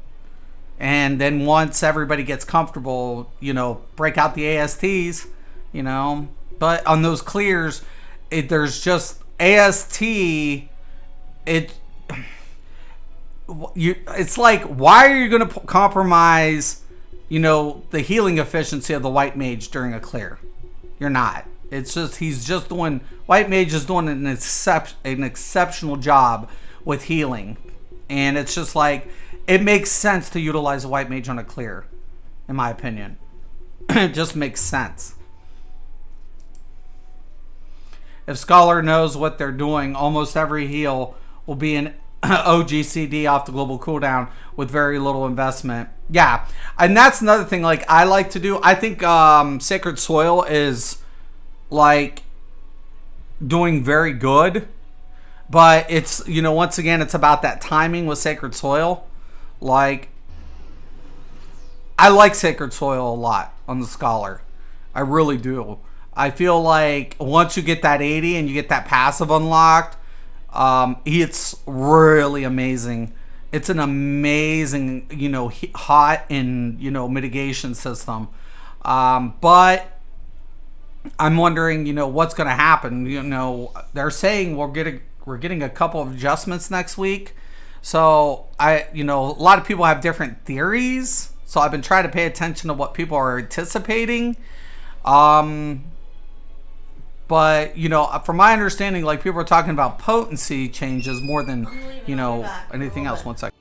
And then once everybody gets comfortable, break out the ASTs, But on those clears, there's just AST, it's like, why are you going to compromise, the healing efficiency of the White Mage during a clear? You're not. It's just, White Mage is doing an exceptional job with healing. And it's just like, it makes sense to utilize a White Mage on a clear, in my opinion. It just makes sense. If Scholar knows what they're doing, almost every heal will be an OGCD off the global cooldown with very little investment. Yeah, and that's another thing like I like to do. I think Sacred Soil is like doing very good, but it's once again it's about that timing with Sacred Soil. Like, I like Sacred Soil a lot on the Scholar. I really do. I feel like once you get that 80 and you get that passive unlocked, it's really amazing. It's an amazing, hot and, mitigation system. But I'm wondering, what's going to happen. They're saying we're getting a couple of adjustments next week. So a lot of people have different theories. So I've been trying to pay attention to what people are anticipating. But, from my understanding, like, people are talking about potency changes more than, anything else. 1 second.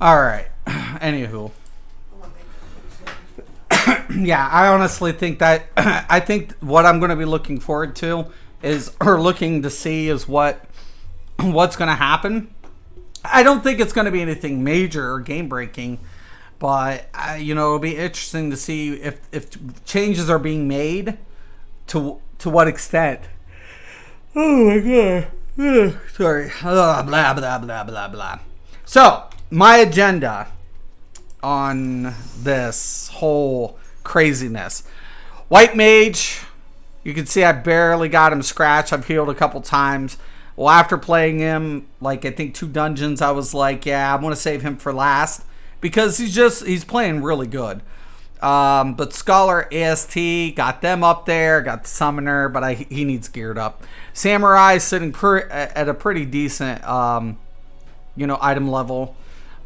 All right. Anywho. Yeah, I honestly think that I think what I'm going to be looking forward to is, or looking to see, is what's going to happen. I don't think it's going to be anything major or game breaking, but it'll be interesting to see if changes are being made, to what extent. Oh my god. Ugh, sorry. Blah blah blah blah blah. So my agenda on this whole craziness. White Mage, you can see I barely got him scratched. I've healed a couple times. Well, after playing him, like I think 2 dungeons, I was like, yeah, I'm going to save him for last because he's playing really good. But Scholar, AST, got them up there, got the Summoner, but he needs geared up. Samurai sitting at a pretty decent, item level.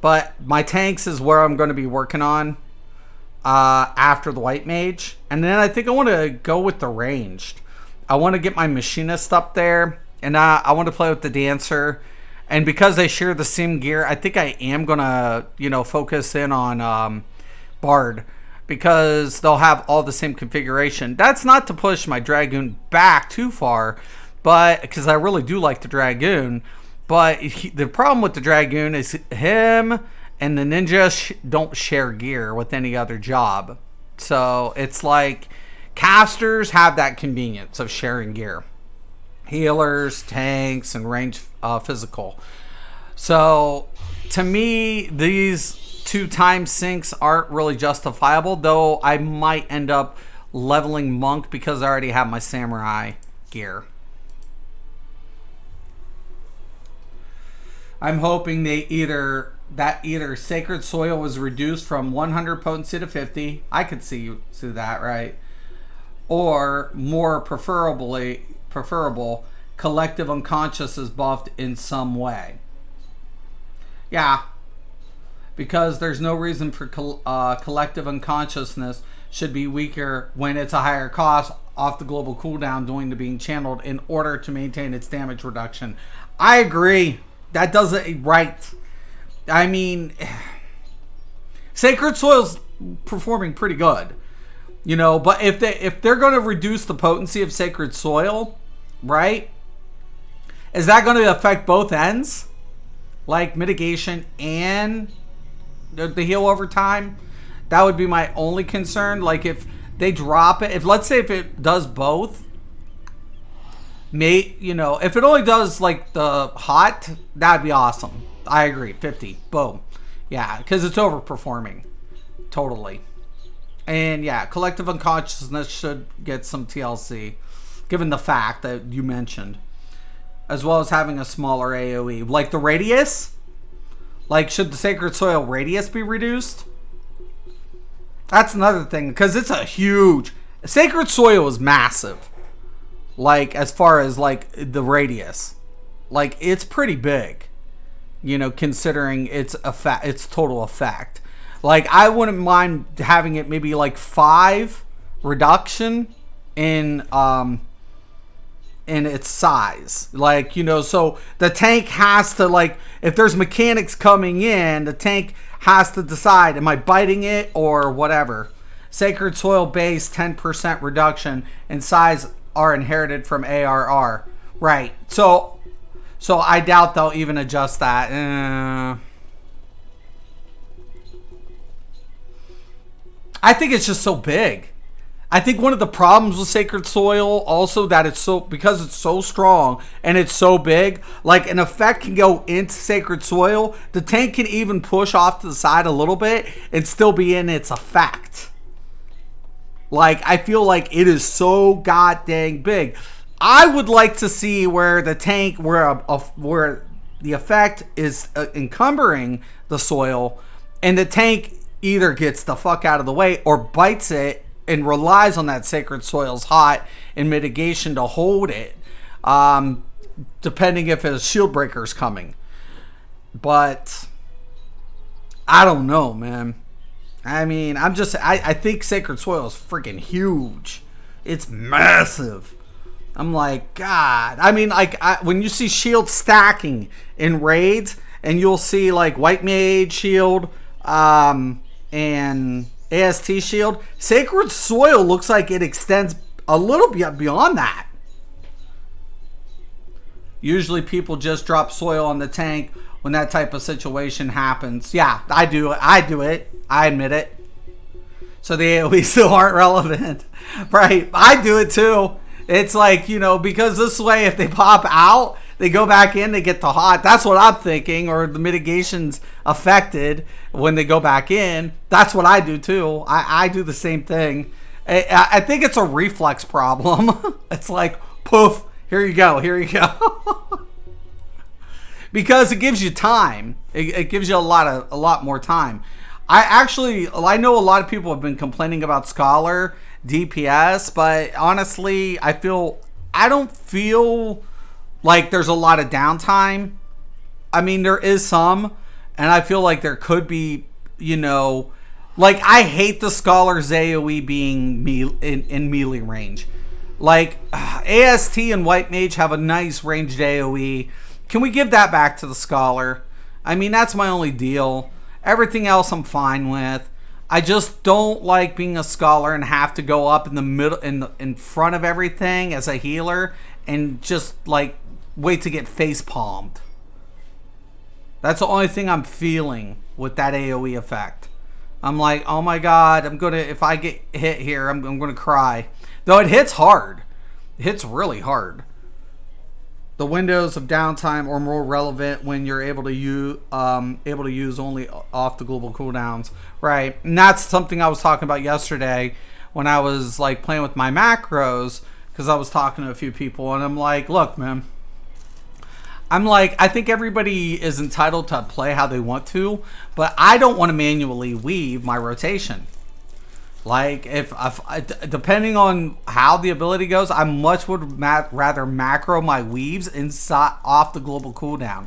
But my tanks is where I'm going to be working on after the White Mage. And then I think I want to go with the ranged. I want to get my Machinist up there. And I want to play with the Dancer. And because they share the same gear, I think I am going to, focus in on Bard. Because they'll have all the same configuration. That's not to push my Dragoon back too far. But because I really do like the Dragoon. But the problem with the Dragoon is him and the Ninja don't share gear with any other job. So it's like casters have that convenience of sharing gear. Healers, tanks, and range physical. So to me, these 2-time sinks aren't really justifiable. Though I might end up leveling Monk because I already have my Samurai gear. I'm hoping either Sacred Soil was reduced from 100 potency to 50. I could see that, right? Or more preferable, Collective Unconscious is buffed in some way. Yeah, because there's no reason for Collective Unconsciousness should be weaker when it's a higher cost off the global cooldown doing to being channeled in order to maintain its damage reduction. I agree. That does it right. I mean, Sacred Soil's performing pretty good, But if they're going to reduce the potency of Sacred Soil, right? Is that going to affect both ends, like mitigation and the heal over time? That would be my only concern. Like if they drop it, let's say if it does both. If it only does like the hot, that'd be awesome. I agree. 50. Boom. Yeah, because it's overperforming. Totally. And yeah, Collective Unconsciousness should get some TLC, given the fact that you mentioned. As well as having a smaller AoE. Like the radius? Like, should the Sacred Soil radius be reduced? That's another thing, because it's a huge... Sacred Soil is massive. Like, as far as, like, the radius. Like, it's pretty big. Considering its total effect. Like, I wouldn't mind having it maybe, like, 5 reduction in its size. Like, so the tank has to, like, if there's mechanics coming in, the tank has to decide, am I biting it or whatever. Sacred Soil base, 10% reduction in size are inherited from ARR. Right. So I doubt they'll even adjust that. I think it's just so big. I think one of the problems with Sacred Soil also that because it's so strong and it's so big, like an effect can go into Sacred Soil. The tank can even push off to the side a little bit and still be in its effect. Like, I feel like it is so goddamn big. I would like to see where the tank, where the effect is encumbering the soil, and the tank either gets the fuck out of the way or bites it and relies on that Sacred Soil's hot and mitigation to hold it, depending if a shield breaker is coming. But I don't know, man. I mean, I think Sacred Soil is freaking huge. It's massive. I'm like, God. I mean, like, when you see shield stacking in raids, and you'll see like White Mage Shield and AST Shield. Sacred Soil looks like it extends a little bit beyond that. Usually people just drop soil on the tank when that type of situation happens. Yeah, I do it. I admit it. So the AoE still aren't relevant. Right. I do it too. It's like, you know, because this way if they pop out, they go back in, they get the hot. That's what I'm thinking. Or the mitigation's affected when they go back in. That's what I do too. I do the same thing. I think it's a reflex problem. It's like, poof, here you go. Because it gives you time. It gives you a lot more time. I know a lot of people have been complaining about Scholar DPS, but honestly, I don't feel like there's a lot of downtime. I mean, there is some, and I feel like there could be, you know, like I hate the Scholar's AoE being in melee range. Like AST and White Mage have a nice ranged AoE. Can we give that back to the Scholar? I mean, that's my only deal. Everything else I'm fine with. I just don't like being a Scholar and have to go up in the middle, in front of everything as a healer and just like wait to get face palmed. That's the only thing I'm feeling with that AoE effect. I'm like, oh my god, if I get hit here, I'm gonna cry. Though it hits hard. It hits really hard. The windows of downtime are more relevant when you're able to use only off the global cooldowns, right? And that's something I was talking about yesterday when I was like playing with my macros, because I was talking to a few people, and I'm like, look, man, I think everybody is entitled to play how they want to, but I don't want to manually weave my rotation. Like, if depending on how the ability goes, I much would rather macro my weaves inside off the global cooldown.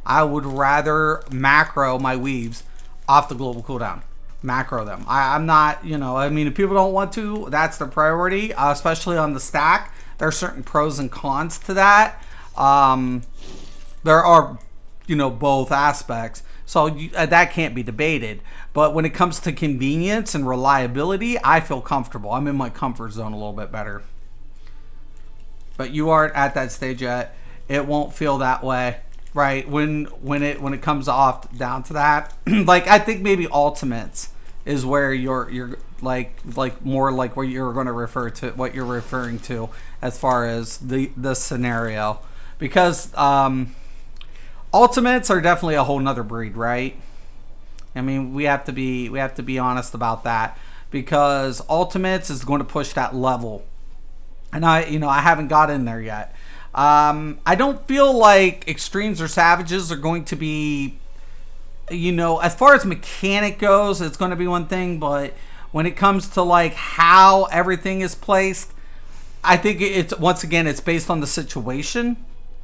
I would rather macro my weaves off the global cooldown. Macro them. I'm not, you know, I mean, if people don't want to, that's the priority, especially on the stack. There are certain pros and cons to that. There are, you know, both aspects. So that can't be debated. But when it comes to convenience and reliability, I feel comfortable. I'm in my comfort zone a little bit better. But you aren't at that stage yet. It won't feel that way, right? When it comes off down to that, like I think maybe ultimates is where you're like more like what you're going to refer to, what you're referring to as far as the scenario, because ultimates are definitely a whole nother breed, right? I mean, we have to be honest about that, because ultimates is going to push that level, and I haven't got in there yet. I don't feel like extremes or savages are going to be, you know, as far as mechanic goes, it's going to be one thing, but when it comes to like how everything is placed, I think it's once again it's based on the situation,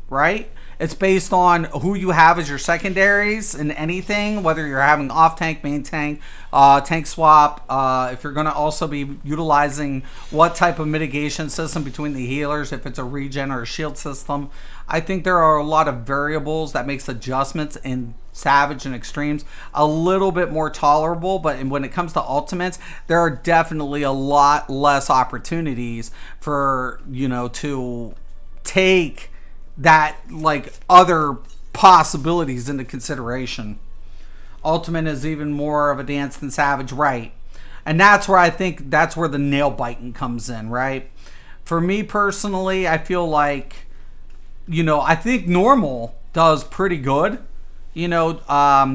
right? It's based on who you have as your secondaries in anything, whether you're having off tank, main tank, tank swap. If you're going to also be utilizing what type of mitigation system between the healers, if it's a regen or a shield system. I think there are a lot of variables that makes adjustments in Savage and Extremes a little bit more tolerable. But when it comes to ultimates, there are definitely a lot less opportunities for, you know, to take that like other possibilities into consideration. Ultimate is even more of a dance than Savage, right? And that's where I think that's where the nail biting comes in, right? For me personally, I feel like, you know, I think normal does pretty good, you know,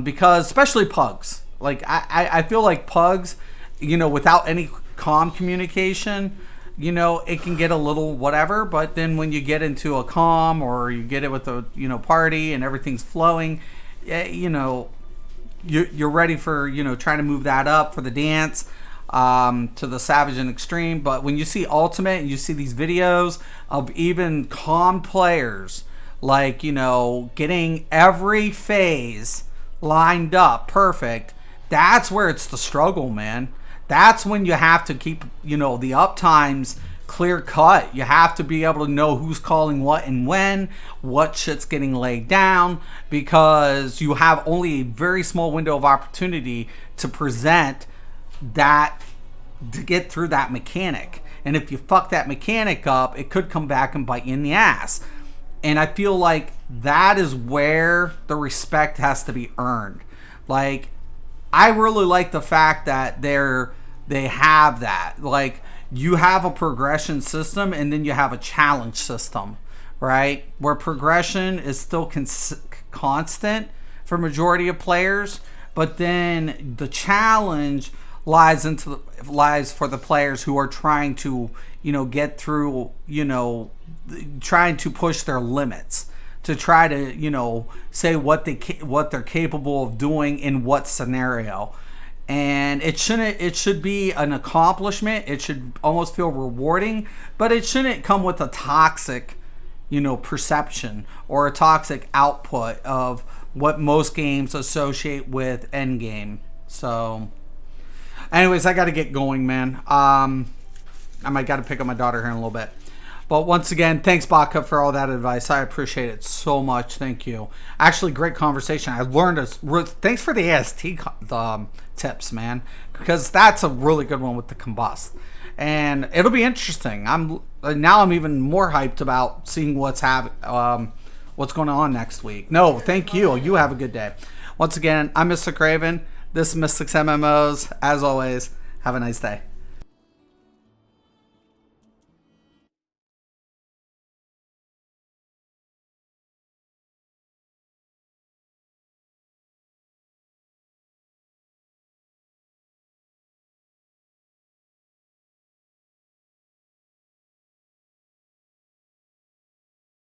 because especially pugs. Like I feel like pugs, you know, without any comm communication, you know, it can get a little whatever, but then when you get into a comm or you get it with a, you know, party and everything's flowing, you know, you're ready for, you know, trying to move that up for the dance to the Savage and Extreme. But when you see Ultimate and you see these videos of even comm players, like, you know, getting every phase lined up perfect, that's where it's the struggle, man. That's when you have to keep, you know, the uptimes clear cut. You have to be able to know who's calling what and when, what shit's getting laid down, because you have only a very small window of opportunity to present that, to get through that mechanic. And if you fuck that mechanic up, it could come back and bite you in the ass. And I feel like that is where the respect has to be earned. Like, I really like the fact that they have that. Like, you have a progression system and then you have a challenge system, right? Where progression is still constant for majority of players, but then the challenge lies for the players who are trying to, get through, trying to push their limits, to try to, say what they're capable of doing in what scenario. And it should be an accomplishment. It should almost feel rewarding, but it shouldn't come with a toxic, perception or a toxic output of what most games associate with endgame. So anyways, I got to get going, man. I might got to pick up my daughter here in a little bit. But once again, thanks, Baka, for all that advice. I appreciate it so much. Thank you. Actually, great conversation. I learned thanks for the AST tips, man, because that's a really good one with the combust. And it'll be interesting. I'm even more hyped about seeing what's going on next week. No, thank you. You have a good day. Once again, I'm Mr. Craven. This is Mystics MMOs. As always, have a nice day.